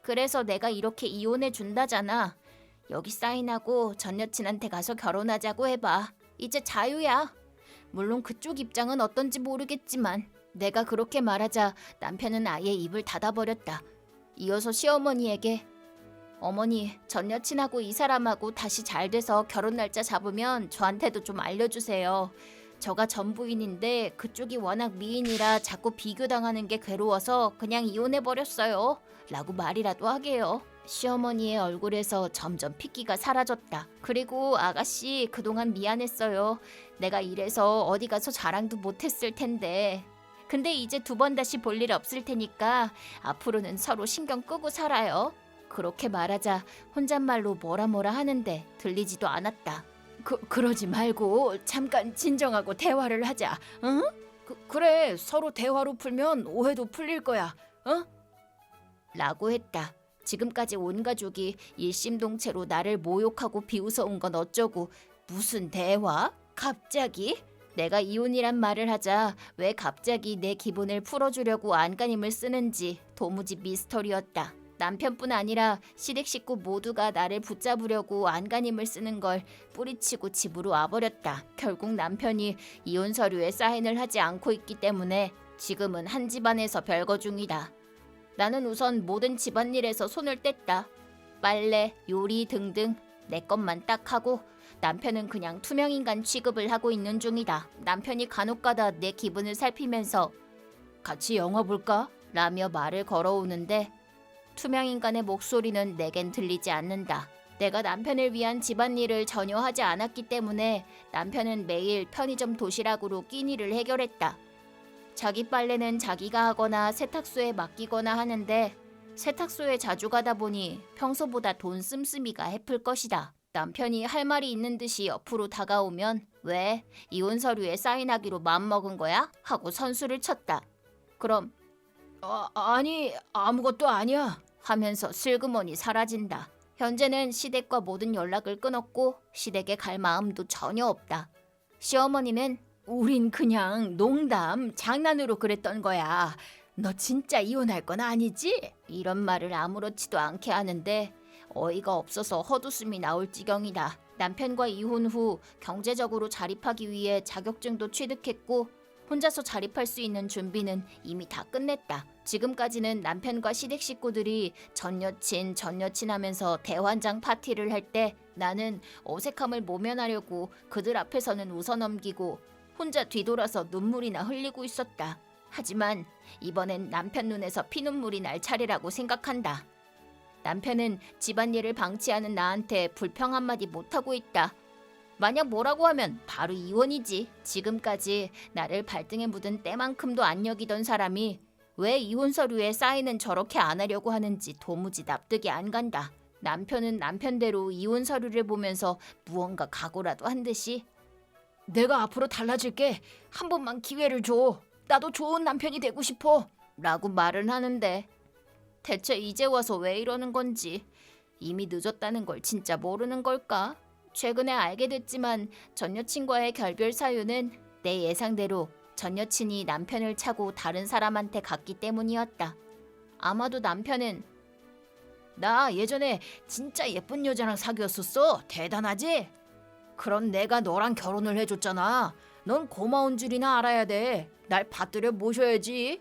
그래서 내가 이렇게 이혼해 준다잖아. 여기 사인하고 전 여친한테 가서 결혼하자고 해봐. 이제 자유야. 물론 그쪽 입장은 어떤지 모르겠지만 내가 그렇게 말하자 남편은 아예 입을 닫아버렸다. 이어서 시어머니에게 어머니, 전 여친하고 이 사람하고 다시 잘 돼서 결혼 날짜 잡으면 저한테도 좀 알려주세요. 저가 전 부인인데 그쪽이 워낙 미인이라 자꾸 비교당하는 게 괴로워서 그냥 이혼해버렸어요. 라고 말이라도 하게요. 시어머니의 얼굴에서 점점 핏기가 사라졌다. 그리고 아가씨 그동안 미안했어요. 내가 이래서 어디 가서 자랑도 못했을 텐데. 근데 이제 두 번 다시 볼 일 없을 테니까 앞으로는 서로 신경 끄고 살아요. 그렇게 말하자 혼잣말로 뭐라 하는데 들리지도 않았다. 그러지 말고 잠깐 진정하고 대화를 하자. 응? 그래, 서로 대화로 풀면 오해도 풀릴 거야. 라고 했다. 지금까지 온 가족이 일심동체로 나를 모욕하고 비웃어온 건 어쩌고 무슨 대화? 갑자기? 내가 이혼이란 말을 하자 왜 갑자기 내 기분을 풀어주려고 안간힘을 쓰는지 도무지 미스터리였다. 남편뿐 아니라 시댁 식구 모두가 나를 붙잡으려고 안간힘을 쓰는 걸 뿌리치고 집으로 와버렸다. 결국 남편이 이혼 서류에 사인을 하지 않고 있기 때문에 지금은 한 집안에서 별거 중이다. 나는 우선 모든 집안일에서 손을 뗐다. 빨래, 요리 등등 내 것만 딱 하고 남편은 그냥 투명인간 취급을 하고 있는 중이다. 남편이 간혹가다 내 기분을 살피면서 같이 영화 볼까? 라며 말을 걸어오는데 투명인간의 목소리는 내겐 들리지 않는다. 내가 남편을 위한 집안일을 전혀 하지 않았기 때문에 남편은 매일 편의점 도시락으로 끼니를 해결했다. 자기 빨래는 자기가 하거나 세탁소에 맡기거나 하는데 세탁소에 자주 가다 보니 평소보다 돈 씀씀이가 해플 것이다. 남편이 할 말이 있는 듯이 옆으로 다가오면 왜? 이혼 서류에 사인하기로 마음먹은 거야? 하고 선수를 쳤다. 그럼 아니 아무것도 아니야 하면서 슬그머니 사라진다. 현재는 시댁과 모든 연락을 끊었고 시댁에 갈 마음도 전혀 없다. 시어머니는 우린 그냥 농담, 장난으로 그랬던 거야. 너 진짜 이혼할 건 아니지? 이런 말을 아무렇지도 않게 하는데 어이가 없어서 헛웃음이 나올 지경이다. 남편과 이혼 후 경제적으로 자립하기 위해 자격증도 취득했고 혼자서 자립할 수 있는 준비는 이미 다 끝냈다. 지금까지는 남편과 시댁 식구들이 전 여친 하면서 대환장 파티를 할 때 나는 어색함을 모면하려고 그들 앞에서는 웃어넘기고 혼자 뒤돌아서 눈물이나 흘리고 있었다. 하지만 이번엔 남편 눈에서 피눈물이 날 차례라고 생각한다. 남편은 집안일을 방치하는 나한테 불평 한마디 못하고 있다. 만약 뭐라고 하면 바로 이혼이지. 지금까지 나를 발등에 묻은 때만큼도 안 여기던 사람이 왜 이혼 서류에 사인은 저렇게 안 하려고 하는지 도무지 납득이 안 간다. 남편은 남편대로 이혼 서류를 보면서 무언가 각오라도 한 듯이 내가 앞으로 달라질게. 한 번만 기회를 줘. 나도 좋은 남편이 되고 싶어. 라고 말은 하는데 대체 이제 와서 왜 이러는 건지 이미 늦었다는 걸 진짜 모르는 걸까? 최근에 알게 됐지만 전 여친과의 결별 사유는 내 예상대로 전 여친이 남편을 차고 다른 사람한테 갔기 때문이었다. 아마도 남편은 나 예전에 진짜 예쁜 여자랑 사귀었었어. 대단하지? 그럼 내가 너랑 결혼을 해줬잖아. 넌 고마운 줄이나 알아야 돼. 날 받들여 모셔야지.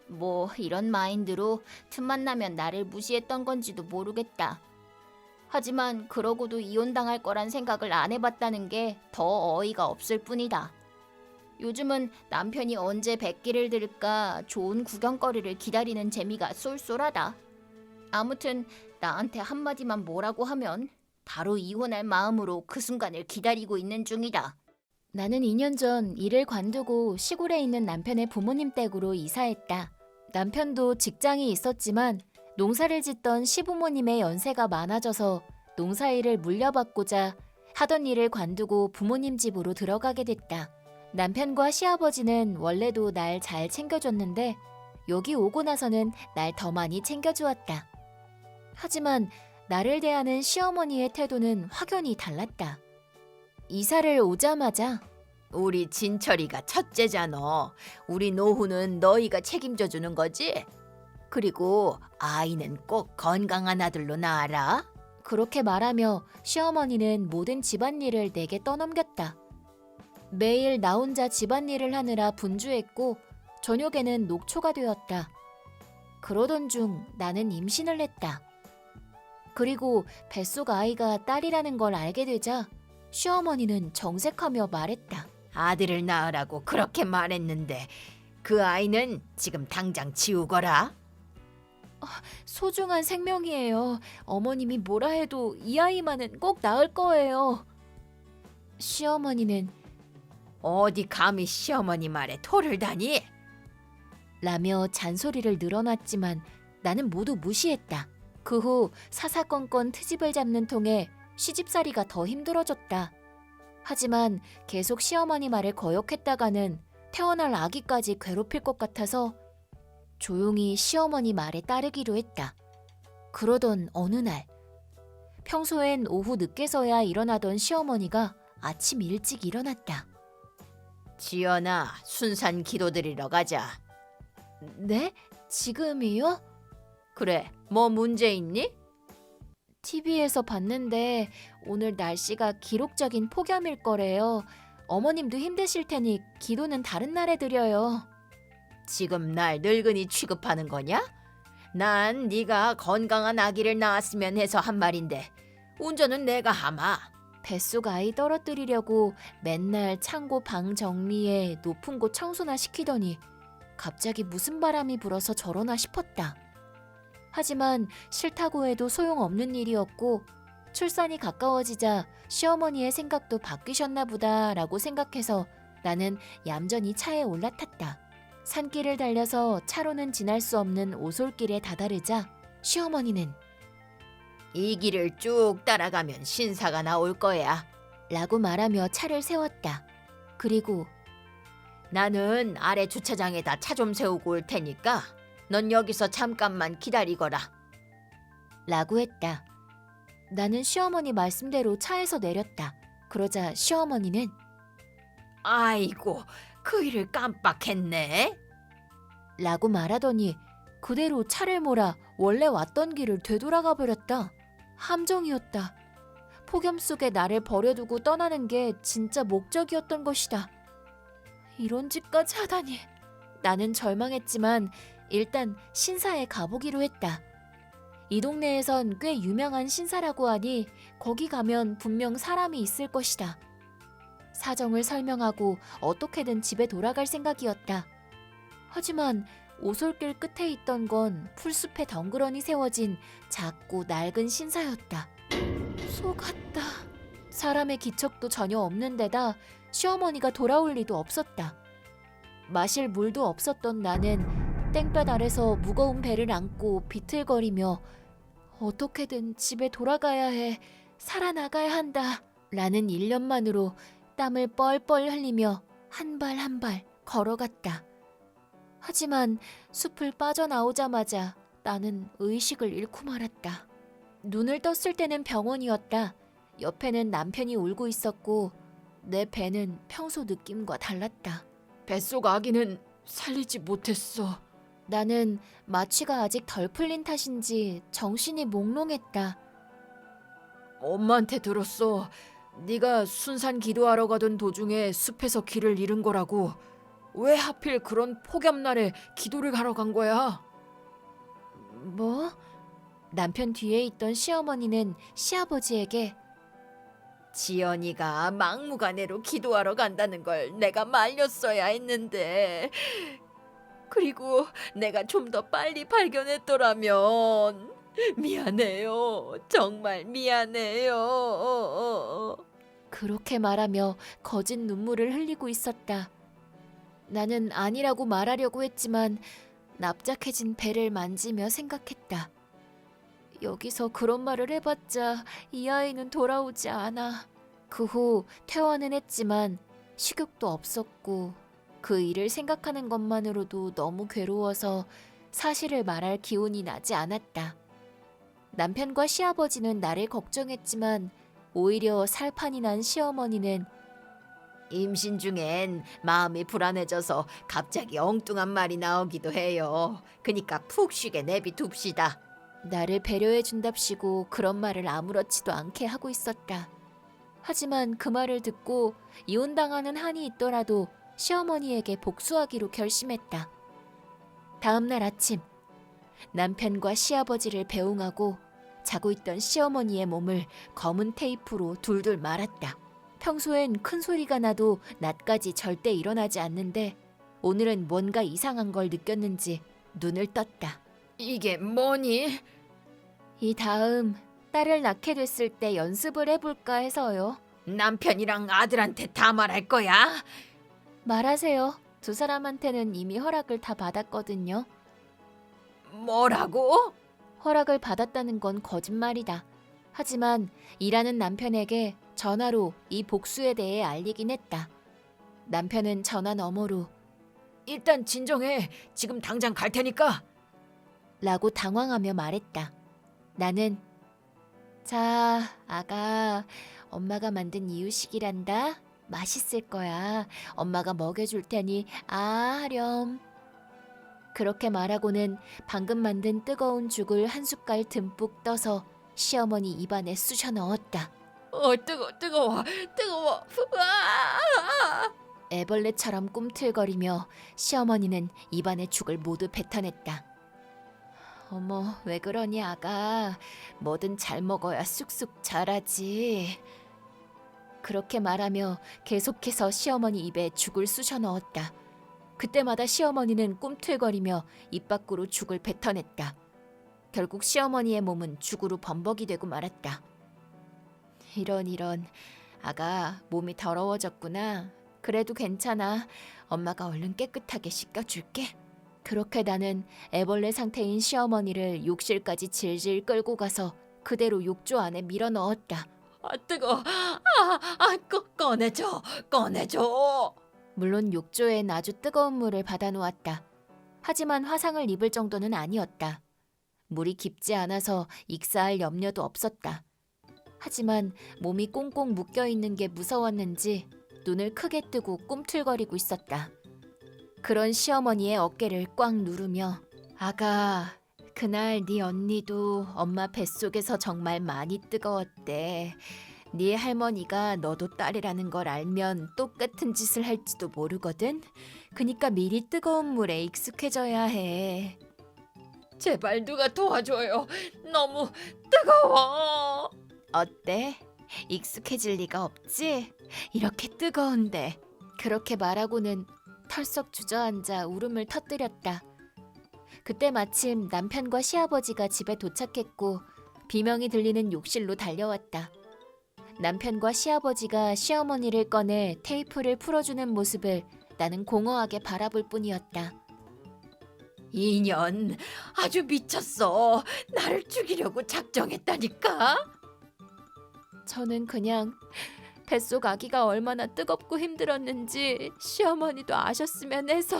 뭐 이런 마인드로 틈만 나면 나를 무시했던 건지도 모르겠다. 하지만 그러고도 이혼당할 거란 생각을 안 해봤다는 게 더 어이가 없을 뿐이다. 요즘은 남편이 언제 백기를 들까 좋은 구경거리를 기다리는 재미가 쏠쏠하다. 아무튼 나한테 한마디만 뭐라고 하면 바로 이혼할 마음으로 그 순간을 기다리고 있는 중이다. 나는 2년 전 일을 관두고 시골에 있는 남편의 부모님 댁으로 이사했다. 남편도 직장이 있었지만 농사를 짓던 시부모님의 연세가 많아져서 농사일을 물려받고자 하던 일을 관두고 부모님 집으로 들어가게 됐다. 남편과 시아버지는 원래도 날 잘 챙겨줬는데 여기 오고 나서는 날 더 많이 챙겨주었다. 하지만 나를 대하는 시어머니의 태도는 확연히 달랐다. 이사를 오자마자 우리 진철이가 첫째잖아. 우리 노후는 너희가 책임져 주는 거지? 그리고 아이는 꼭 건강한 아들로 낳아라. 그렇게 말하며 시어머니는 모든 집안일을 내게 떠넘겼다. 매일 나 혼자 집안일을 하느라 분주했고 저녁에는 녹초가 되었다. 그러던 중 나는 임신을 했다. 그리고 뱃속 아이가 딸이라는 걸 알게 되자 시어머니는 정색하며 말했다. 아들을 낳으라고 그렇게 말했는데 그 아이는 지금 당장 지우거라. 소중한 생명이에요. 어머님이 뭐라 해도 이 아이만은 꼭 낳을 거예요. 시어머니는 어디 감히 시어머니 말에 토를 다니? 라며 잔소리를 늘어놨지만 나는 모두 무시했다. 그 후 사사건건 트집을 잡는 통에 시집살이가 더 힘들어졌다. 하지만 계속 시어머니 말을 거역했다가는 태어날 아기까지 괴롭힐 것 같아서 조용히 시어머니 말에 따르기로 했다. 그러던 어느 날 평소엔 오후 늦게서야 일어나던 시어머니가 아침 일찍 일어났다. 지연아, 순산 기도드리러 가자. 네? 지금이요? 그래, 뭐 문제 있니? TV에서 봤는데 오늘 날씨가 기록적인 폭염일 거래요. 어머님도 힘드실 테니 기도는 다른 날에 드려요. 지금 날 늙은이 취급하는 거냐? 난 네가 건강한 아기를 낳았으면 해서 한 말인데 운전은 내가 하마. 뱃속 아이 떨어뜨리려고 맨날 창고 방 정리에 높은 곳 청소나 시키더니 갑자기 무슨 바람이 불어서 저러나 싶었다. 하지만 싫다고 해도 소용없는 일이었고 출산이 가까워지자 시어머니의 생각도 바뀌셨나 보다라고 생각해서 나는 얌전히 차에 올라탔다. 산길을 달려서 차로는 지날 수 없는 오솔길에 다다르자 시어머니는 이 길을 쭉 따라가면 신사가 나올 거야. 라고 말하며 차를 세웠다. 그리고 나는 아래 주차장에다 차 좀 세우고 올 테니까 넌 여기서 잠깐만 기다리거라. 라고 했다. 나는 시어머니 말씀대로 차에서 내렸다. 그러자 시어머니는 아이고, 그 일을 깜빡했네. 라고 말하더니 그대로 차를 몰아 원래 왔던 길을 되돌아가 버렸다. 함정이었다. 폭염 속에 나를 버려두고 떠나는 게 진짜 목적이었던 것이다. 이런 짓까지 하다니. 나는 절망했지만 일단 신사에 가보기로 했다. 이 동네에선 꽤 유명한 신사라고 하니 거기 가면 분명 사람이 있을 것이다. 사정을 설명하고 어떻게든 집에 돌아갈 생각이었다. 하지만 오솔길 끝에 있던 건 풀숲에 덩그러니 세워진 작고 낡은 신사였다. 속았다. 사람의 기척도 전혀 없는 데다 시어머니가 돌아올 리도 없었다. 마실 물도 없었던 나는 땡볕 아래서 무거운 배를 안고 비틀거리며 어떻게든 집에 돌아가야 해, 살아나가야 한다 라는 일념만으로 땀을 뻘뻘 흘리며 한 발 한 발 걸어갔다. 하지만 숲을 빠져나오자마자 나는 의식을 잃고 말았다. 눈을 떴을 때는 병원이었다. 옆에는 남편이 울고 있었고 내 배는 평소 느낌과 달랐다. 뱃속 아기는 살리지 못했어. 나는 마취가 아직 덜 풀린 탓인지 정신이 몽롱했다. 엄마한테 들었어. 네가 순산 기도하러 가던 도중에 숲에서 길을 잃은 거라고. 왜 하필 그런 폭염날에 기도를 하러 간 거야? 뭐? 남편 뒤에 있던 시어머니는 시아버지에게 지연이가 막무가내로 기도하러 간다는 걸 내가 말렸어야 했는데, 그리고 내가 좀 더 빨리 발견했더라면 미안해요. 정말 미안해요. 그렇게 말하며 거짓 눈물을 흘리고 있었다. 나는 아니라고 말하려고 했지만 납작해진 배를 만지며 생각했다. 여기서 그런 말을 해봤자 이 아이는 돌아오지 않아. 그 후 퇴원은 했지만 식욕도 없었고 그 일을 생각하는 것만으로도 너무 괴로워서 사실을 말할 기운이 나지 않았다. 남편과 시아버지는 나를 걱정했지만 오히려 살판이 난 시어머니는 임신 중엔 마음이 불안해져서 갑자기 엉뚱한 말이 나오기도 해요. 그니까 푹 쉬게 내비둡시다. 나를 배려해준답시고 그런 말을 아무렇지도 않게 하고 있었다. 하지만 그 말을 듣고 이혼당하는 한이 있더라도 시어머니에게 복수하기로 결심했다. 다음 날 아침, 남편과 시아버지를 배웅하고 자고 있던 시어머니의 몸을 검은 테이프로 둘둘 말았다. 평소엔 큰 소리가 나도 낮까지 절대 일어나지 않는데 오늘은 뭔가 이상한 걸 느꼈는지 눈을 떴다. 이게 뭐니? 이 다음 딸을 낳게 됐을 때 연습을 해볼까 해서요. 남편이랑 아들한테 다 말할 거야? 말하세요. 두 사람한테는 이미 허락을 다 받았거든요. 뭐라고? 허락을 받았다는 건 거짓말이다. 하지만 일하는 남편에게 전화로 이 복수에 대해 알리긴 했다. 남편은 전화 너머로 일단 진정해. 지금 당장 갈 테니까. 라고 당황하며 말했다. 나는 자, 아가, 엄마가 만든 이유식이란다. 맛있을 거야. 엄마가 먹여줄 테니 하렴. 그렇게 말하고는 방금 만든 뜨거운 죽을 한 숟갈 듬뿍 떠서 시어머니 입안에 쑤셔 넣었다. 뜨거워. 으아! 애벌레처럼 꿈틀거리며 시어머니는 입안에 죽을 모두 뱉어냈다. 어머, 왜 그러니 아가. 뭐든 잘 먹어야 쑥쑥 자라지. 그렇게 말하며 계속해서 시어머니 입에 죽을 쑤셔 넣었다. 그때마다 시어머니는 꿈틀거리며 입 밖으로 죽을 뱉어냈다. 결국 시어머니의 몸은 죽으로 범벅이 되고 말았다. 이런. 아가, 몸이 더러워졌구나. 그래도 괜찮아. 엄마가 얼른 깨끗하게 씻겨줄게. 그렇게 나는 애벌레 상태인 시어머니를 욕실까지 질질 끌고 가서 그대로 욕조 안에 밀어 넣었다. 뜨거워. 꺼내줘. 물론 욕조엔 아주 뜨거운 물을 받아놓았다. 하지만 화상을 입을 정도는 아니었다. 물이 깊지 않아서 익사할 염려도 없었다. 하지만 몸이 꽁꽁 묶여 있는 게 무서웠는지 눈을 크게 뜨고 꿈틀거리고 있었다. 그런 시어머니의 어깨를 꽉 누르며 아가, 그날 네 언니도 엄마 뱃속에서 정말 많이 뜨거웠대. 네 할머니가 너도 딸이라는 걸 알면 똑같은 짓을 할지도 모르거든. 그니까 미리 뜨거운 물에 익숙해져야 해. 제발 누가 도와줘요. 너무 뜨거워. 어때? 익숙해질 리가 없지? 이렇게 뜨거운데. 그렇게 말하고는 털썩 주저앉아 울음을 터뜨렸다. 그때 마침 남편과 시아버지가 집에 도착했고 비명이 들리는 욕실로 달려왔다. 남편과 시아버지가 시어머니를 꺼내 테이프를 풀어주는 모습을 나는 공허하게 바라볼 뿐이었다. 인연 아주 미쳤어. 나를 죽이려고 작정했다니까. 저는 그냥 뱃속 아기가 얼마나 뜨겁고 힘들었는지 시어머니도 아셨으면 해서.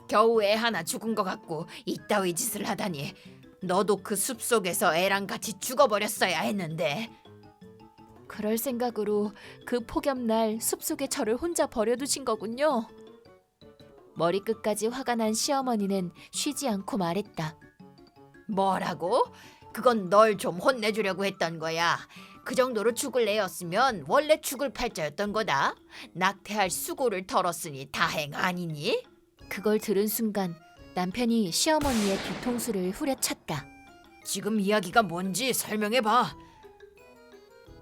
겨우 애 하나 죽은 것 같고 이따위 짓을 하다니. 너도 그 숲속에서 애랑 같이 죽어버렸어야 했는데. 그럴 생각으로 그 폭염날 숲속에 저를 혼자 버려두신 거군요. 머리끝까지 화가 난 시어머니는 쉬지 않고 말했다. 뭐라고? 그건 널 좀 혼내주려고 했던 거야. 그 정도로 죽을 애였으면 원래 죽을 팔자였던 거다. 낙태할 수고를 털었으니 다행 아니니? 그걸 들은 순간 남편이 시어머니의 뒤통수를 후려쳤다. 지금 이야기가 뭔지 설명해봐.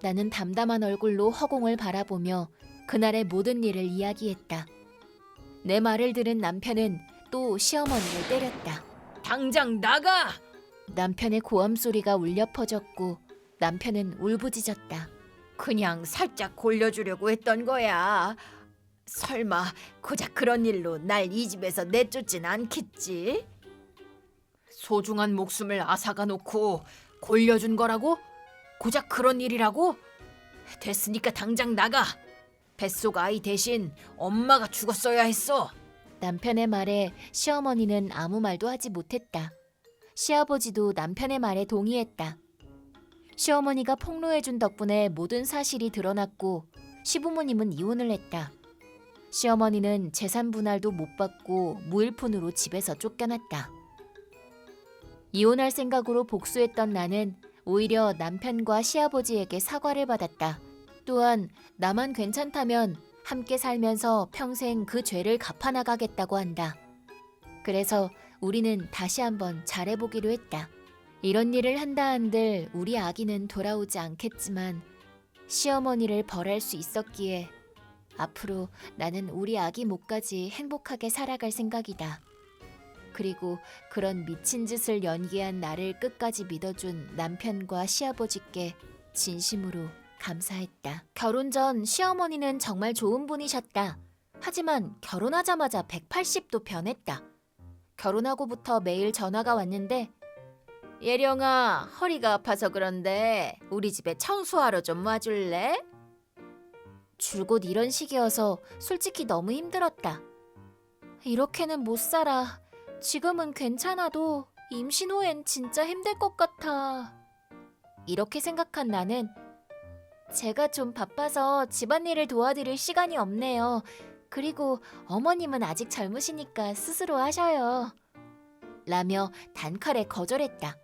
나는 담담한 얼굴로 허공을 바라보며 그날의 모든 일을 이야기했다. 내 말을 들은 남편은 또 시어머니를 때렸다. 당장 나가! 남편의 고함 소리가 울려 퍼졌고 남편은 울부짖었다. 그냥 살짝 골려주려고 했던 거야. 설마 고작 그런 일로 날 이 집에서 내쫓진 않겠지? 소중한 목숨을 앗아가 놓고 골려준 거라고? 고작 그런 일이라고? 됐으니까 당장 나가. 뱃속 아이 대신 엄마가 죽었어야 했어. 남편의 말에 시어머니는 아무 말도 하지 못했다. 시아버지도 남편의 말에 동의했다. 시어머니가 폭로해준 덕분에 모든 사실이 드러났고 시부모님은 이혼을 했다. 시어머니는 재산 분할도 못 받고 무일푼으로 집에서 쫓겨났다. 이혼할 생각으로 복수했던 나는 오히려 남편과 시아버지에게 사과를 받았다. 또한 나만 괜찮다면 함께 살면서 평생 그 죄를 갚아나가겠다고 한다. 그래서 우리는 다시 한번 잘해보기로 했다. 이런 일을 한다 한들 우리 아기는 돌아오지 않겠지만 시어머니를 벌할 수 있었기에 앞으로 나는 우리 아기 목까지 행복하게 살아갈 생각이다. 그리고 그런 미친 짓을 연기한 나를 끝까지 믿어준 남편과 시아버지께 진심으로 감사했다. 결혼 전 시어머니는 정말 좋은 분이셨다. 하지만 결혼하자마자 180도 변했다. 결혼하고부터 매일 전화가 왔는데 예령아, 허리가 아파서 그런데 우리 집에 청소하러 좀 와줄래? 줄곧 이런 식이어서 솔직히 너무 힘들었다. 이렇게는 못 살아. 지금은 괜찮아도 임신 후엔 진짜 힘들 것 같아. 이렇게 생각한 나는 제가 좀 바빠서 집안일을 도와드릴 시간이 없네요. 그리고 어머님은 아직 젊으시니까 스스로 하셔요. 라며 단칼에 거절했다.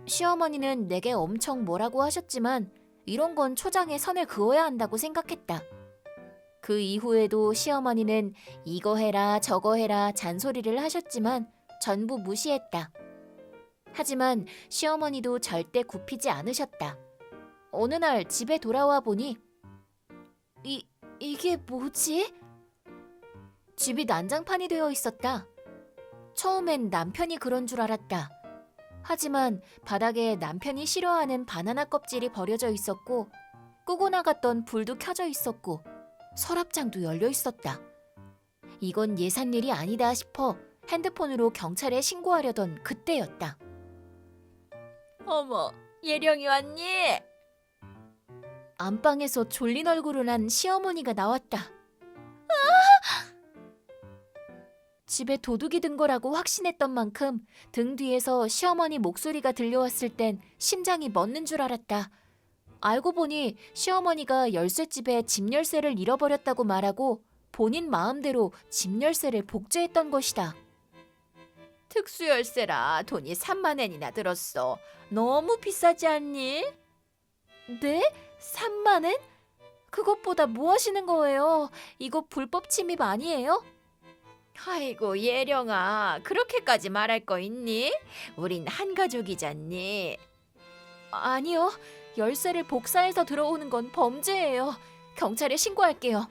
시어머니는 내게 엄청 뭐라고 하셨지만 이런 건 초장에 선을 그어야 한다고 생각했다. 그 이후에도 시어머니는 이거 해라 저거 해라 잔소리를 하셨지만 전부 무시했다. 하지만 시어머니도 절대 굽히지 않으셨다. 어느 날 집에 돌아와 보니 이게 뭐지? 집이 난장판이 되어 있었다. 처음엔 남편이 그런 줄 알았다. 하지만 바닥에 남편이 싫어하는 바나나 껍질이 버려져 있었고 끄고 나갔던 불도 켜져 있었고 서랍장도 열려 있었다. 이건 예산 일이 아니다 싶어 핸드폰으로 경찰에 신고하려던 그때였다. 어머, 예령이 왔니? 안방에서 졸린 얼굴을 한 시어머니가 나왔다. 집에 도둑이 든 거라고 확신했던 만큼 등 뒤에서 시어머니 목소리가 들려왔을 땐 심장이 멎는 줄 알았다. 알고 보니 시어머니가 열쇠집에 집 열쇠를 잃어버렸다고 말하고 본인 마음대로 집 열쇠를 복제했던 것이다. 특수 열쇠라 돈이 3만 엔이나 들었어. 너무 비싸지 않니? 네? 3만 엔? 그것보다 뭐 하시는 거예요? 이거 불법 침입 아니에요? 아이고 예령아, 그렇게까지 말할 거 있니? 우린 한 가족이잖니. 아니요. 열쇠를 복사해서 들어오는 건 범죄예요. 경찰에 신고할게요.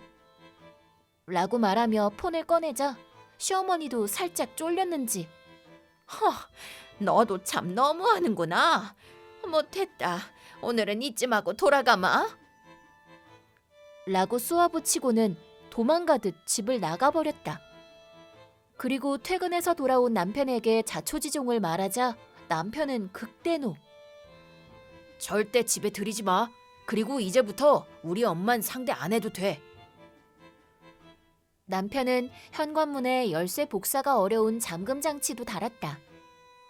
라고 말하며 폰을 꺼내자 시어머니도 살짝 쫄렸는지 너도 참 너무하는구나. 뭐 됐다. 오늘은 이쯤하고 돌아가마. 라고 쏘아붙이고는 도망가듯 집을 나가버렸다. 그리고 퇴근해서 돌아온 남편에게 자초지종을 말하자 남편은 극대노. 절대 집에 들이지 마. 그리고 이제부터 우리 엄만 상대 안 해도 돼. 남편은 현관문에 열쇠 복사가 어려운 잠금 장치도 달았다.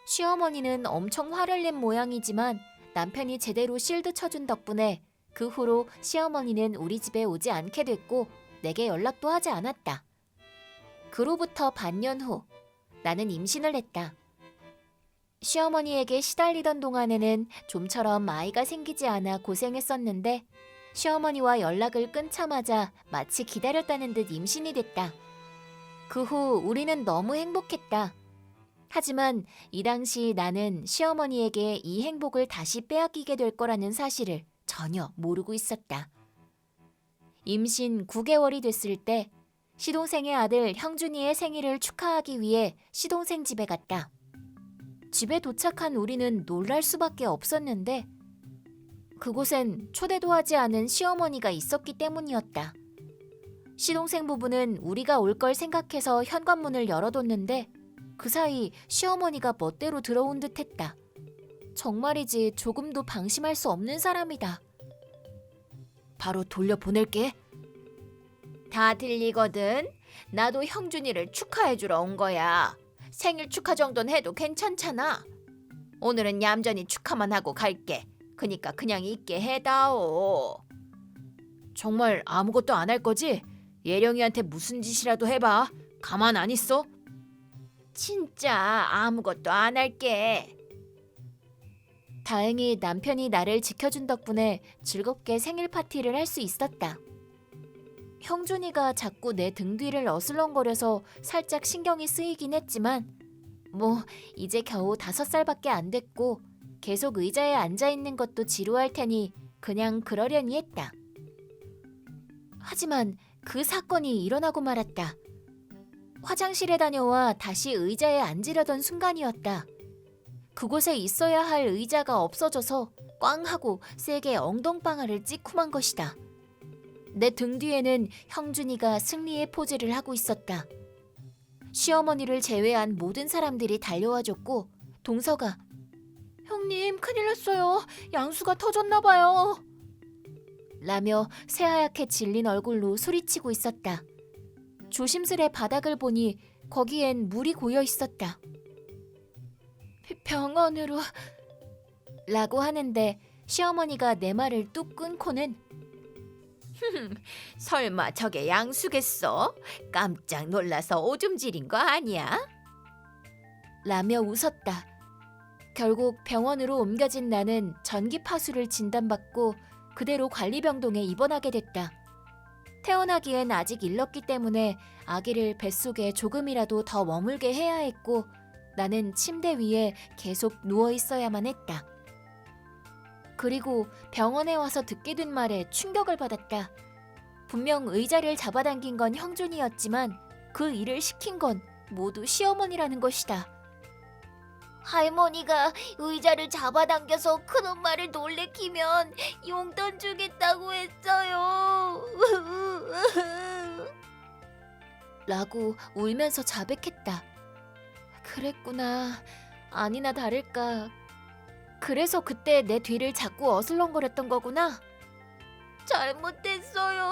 시어머니는 엄청 화를 낸 모양이지만 남편이 제대로 실드 쳐준 덕분에 그 후로 시어머니는 우리 집에 오지 않게 됐고 내게 연락도 하지 않았다. 그로부터 반년 후 나는 임신을 했다. 시어머니에게 시달리던 동안에는 좀처럼 아이가 생기지 않아 고생했었는데 시어머니와 연락을 끊자마자 마치 기다렸다는 듯 임신이 됐다. 그 후 우리는 너무 행복했다. 하지만 이 당시 나는 시어머니에게 이 행복을 다시 빼앗기게 될 거라는 사실을 전혀 모르고 있었다. 임신 9개월이 됐을 때 시동생의 아들 형준이의 생일을 축하하기 위해 시동생 집에 갔다. 집에 도착한 우리는 놀랄 수밖에 없었는데 그곳엔 초대도 하지 않은 시어머니가 있었기 때문이었다. 시동생 부부는 우리가 올 걸 생각해서 현관문을 열어뒀는데 그 사이 시어머니가 멋대로 들어온 듯했다. 정말이지 조금도 방심할 수 없는 사람이다. 바로 돌려보낼게. 다 들리거든. 나도 형준이를 축하해주러 온 거야. 생일 축하 정도는 해도 괜찮잖아. 오늘은 얌전히 축하만 하고 갈게. 그니까 그냥 있게 해다오. 정말 아무것도 안 할 거지? 예령이한테 무슨 짓이라도 해봐. 가만 안 있어? 진짜 아무것도 안 할게. 다행히 남편이 나를 지켜준 덕분에 즐겁게 생일 파티를 할 수 있었다. 형준이가 자꾸 내 등 뒤를 어슬렁거려서 살짝 신경이 쓰이긴 했지만 뭐 이제 겨우 5살밖에 안 됐고 계속 의자에 앉아있는 것도 지루할 테니 그냥 그러려니 했다. 하지만 그 사건이 일어나고 말았다. 화장실에 다녀와 다시 의자에 앉으려던 순간이었다. 그곳에 있어야 할 의자가 없어져서 꽝 하고 세게 엉덩방아를 찍고만 것이다. 내 등 뒤에는 형준이가 승리의 포즈를 하고 있었다. 시어머니를 제외한 모든 사람들이 달려와줬고 동서가 형님 큰일 났어요. 양수가 터졌나 봐요. 라며 새하얗게 질린 얼굴로 소리치고 있었다. 조심스레 바닥을 보니 거기엔 물이 고여 있었다. 병원으로 라고 하는데 시어머니가 내 말을 뚝 끊고는 설마 저게 양수겠어? 깜짝 놀라서 오줌 지린 거 아니야? 라며 웃었다. 결국 병원으로 옮겨진 나는 전기파수를 진단받고 그대로 관리병동에 입원하게 됐다. 태어나기엔 아직 일렀기 때문에 아기를 뱃속에 조금이라도 더 머물게 해야 했고 나는 침대 위에 계속 누워 있어야만 했다. 그리고 병원에 와서 듣게 된 말에 충격을 받았다. 분명 의자를 잡아당긴 건 형준이었지만 그 일을 시킨 건 모두 시어머니라는 것이다. 할머니가 의자를 잡아당겨서 큰엄마를 놀래키면 용돈 주겠다고 했어요. 라고 울면서 자백했다. 그랬구나. 아니나 다를까. 그래서 그때 내 뒤를 자꾸 어슬렁거렸던 거구나. 잘못했어요.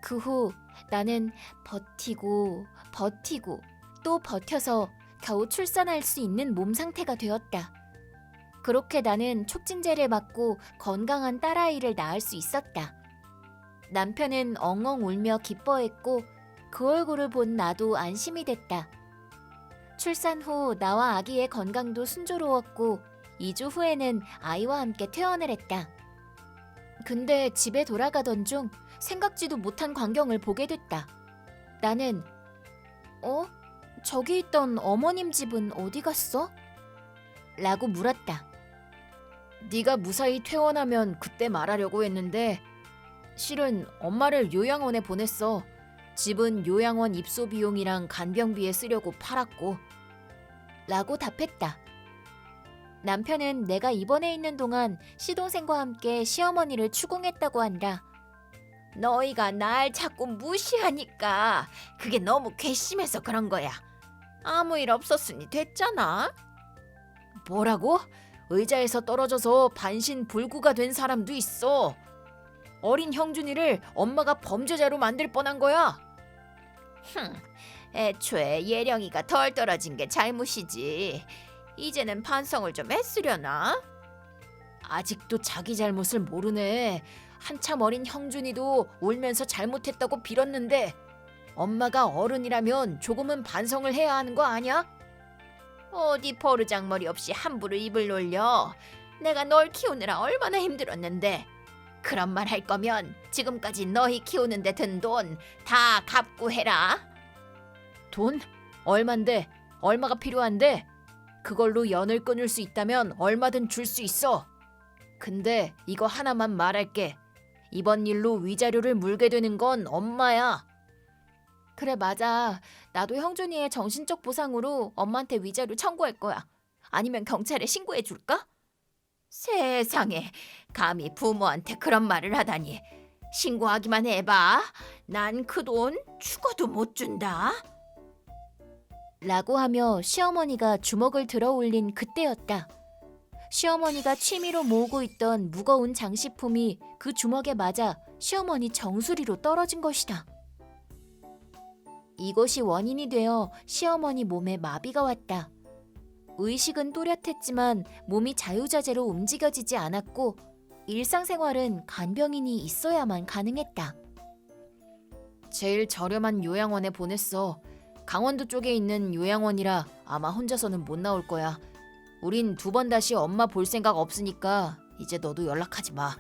그 후 나는 버티고 또 버텨서 겨우 출산할 수 있는 몸 상태가 되었다. 그렇게 나는 촉진제를 맞고 건강한 딸아이를 낳을 수 있었다. 남편은 엉엉 울며 기뻐했고 그 얼굴을 본 나도 안심이 됐다. 출산 후 나와 아기의 건강도 순조로웠고 2주 후에는 아이와 함께 퇴원을 했다. 근데 집에 돌아가던 중 생각지도 못한 광경을 보게 됐다. 나는 저기 있던 어머님 집은 어디 갔어? 라고 물었다. 네가 무사히 퇴원하면 그때 말하려고 했는데 실은 엄마를 요양원에 보냈어. 집은 요양원 입소 비용이랑 간병비에 쓰려고 팔았고. 라고 답했다. 남편은 내가 입원해 있는 동안 시동생과 함께 시어머니를 추궁했다고 한다. 너희가 날 자꾸 무시하니까 그게 너무 괘씸해서 그런 거야. 아무 일 없었으니 됐잖아. 뭐라고? 의자에서 떨어져서 반신불구가 된 사람도 있어. 어린 형준이를 엄마가 범죄자로 만들 뻔한 거야. 애초에 예령이가 덜 떨어진 게 잘못이지. 이제는 반성을 좀 했으려나? 아직도 자기 잘못을 모르네. 한참 어린 형준이도 울면서 잘못했다고 빌었는데 엄마가 어른이라면 조금은 반성을 해야 하는 거 아니야? 어디 버르장머리 없이 함부로 입을 놀려. 내가 널 키우느라 얼마나 힘들었는데. 그런 말 할 거면 지금까지 너희 키우는데 든 돈 다 갚고 해라. 돈? 얼만데? 얼마가 필요한데? 그걸로 연을 끊을 수 있다면 얼마든 줄 수 있어. 근데 이거 하나만 말할게. 이번 일로 위자료를 물게 되는 건 엄마야. 그래, 맞아. 나도 형준이의 정신적 보상으로 엄마한테 위자료 청구할 거야. 아니면 경찰에 신고해 줄까? 세상에, 감히 부모한테 그런 말을 하다니. 신고하기만 해봐. 난 그 돈 죽어도 못 준다. 라고 하며 시어머니가 주먹을 들어 올린 그때였다. 시어머니가 취미로 모으고 있던 무거운 장식품이 그 주먹에 맞아 시어머니 정수리로 떨어진 것이다. 이것이 원인이 되어 시어머니 몸에 마비가 왔다. 의식은 또렷했지만 몸이 자유자재로 움직여지지 않았고 일상생활은 간병인이 있어야만 가능했다. 제일 저렴한 요양원에 보냈어. 강원도 쪽에 있는 요양원이라 아마 혼자서는 못 나올 거야. 우린 2번 다시 엄마 볼 생각 없으니까 이제 너도 연락하지 마.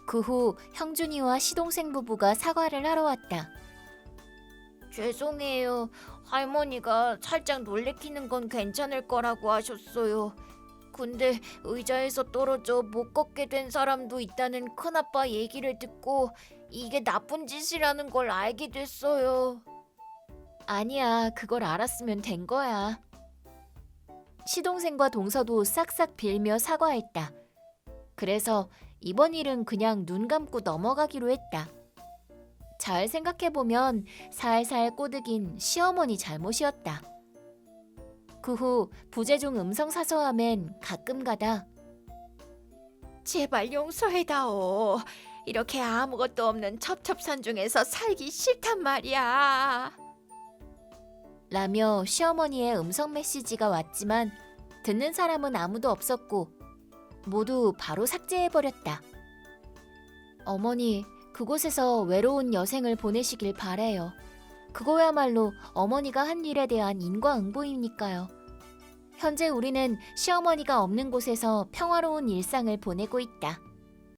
그 후 형준이와 시동생 부부가 사과를 하러 왔다. 죄송해요. 할머니가 살짝 놀래키는 건 괜찮을 거라고 하셨어요. 근데 의자에서 떨어져 못 걷게 된 사람도 있다는 큰아빠 얘기를 듣고 이게 나쁜 짓이라는 걸 알게 됐어요. 아니야, 그걸 알았으면 된 거야. 시동생과 동서도 싹싹 빌며 사과했다. 그래서 이번 일은 그냥 눈 감고 넘어가기로 했다. 잘 생각해보면 살살 꼬드긴 시어머니 잘못이었다. 그 후 부재중 음성사서함엔 가끔가다 제발 용서해다오. 이렇게 아무것도 없는 첩첩산중에서 살기 싫단 말이야. 라며 시어머니의 음성 메시지가 왔지만 듣는 사람은 아무도 없었고 모두 바로 삭제해버렸다. 어머니, 그곳에서 외로운 여생을 보내시길 바래요. 그거야말로 어머니가 한 일에 대한 인과응보이니까요. 현재 우리는 시어머니가 없는 곳에서 평화로운 일상을 보내고 있다.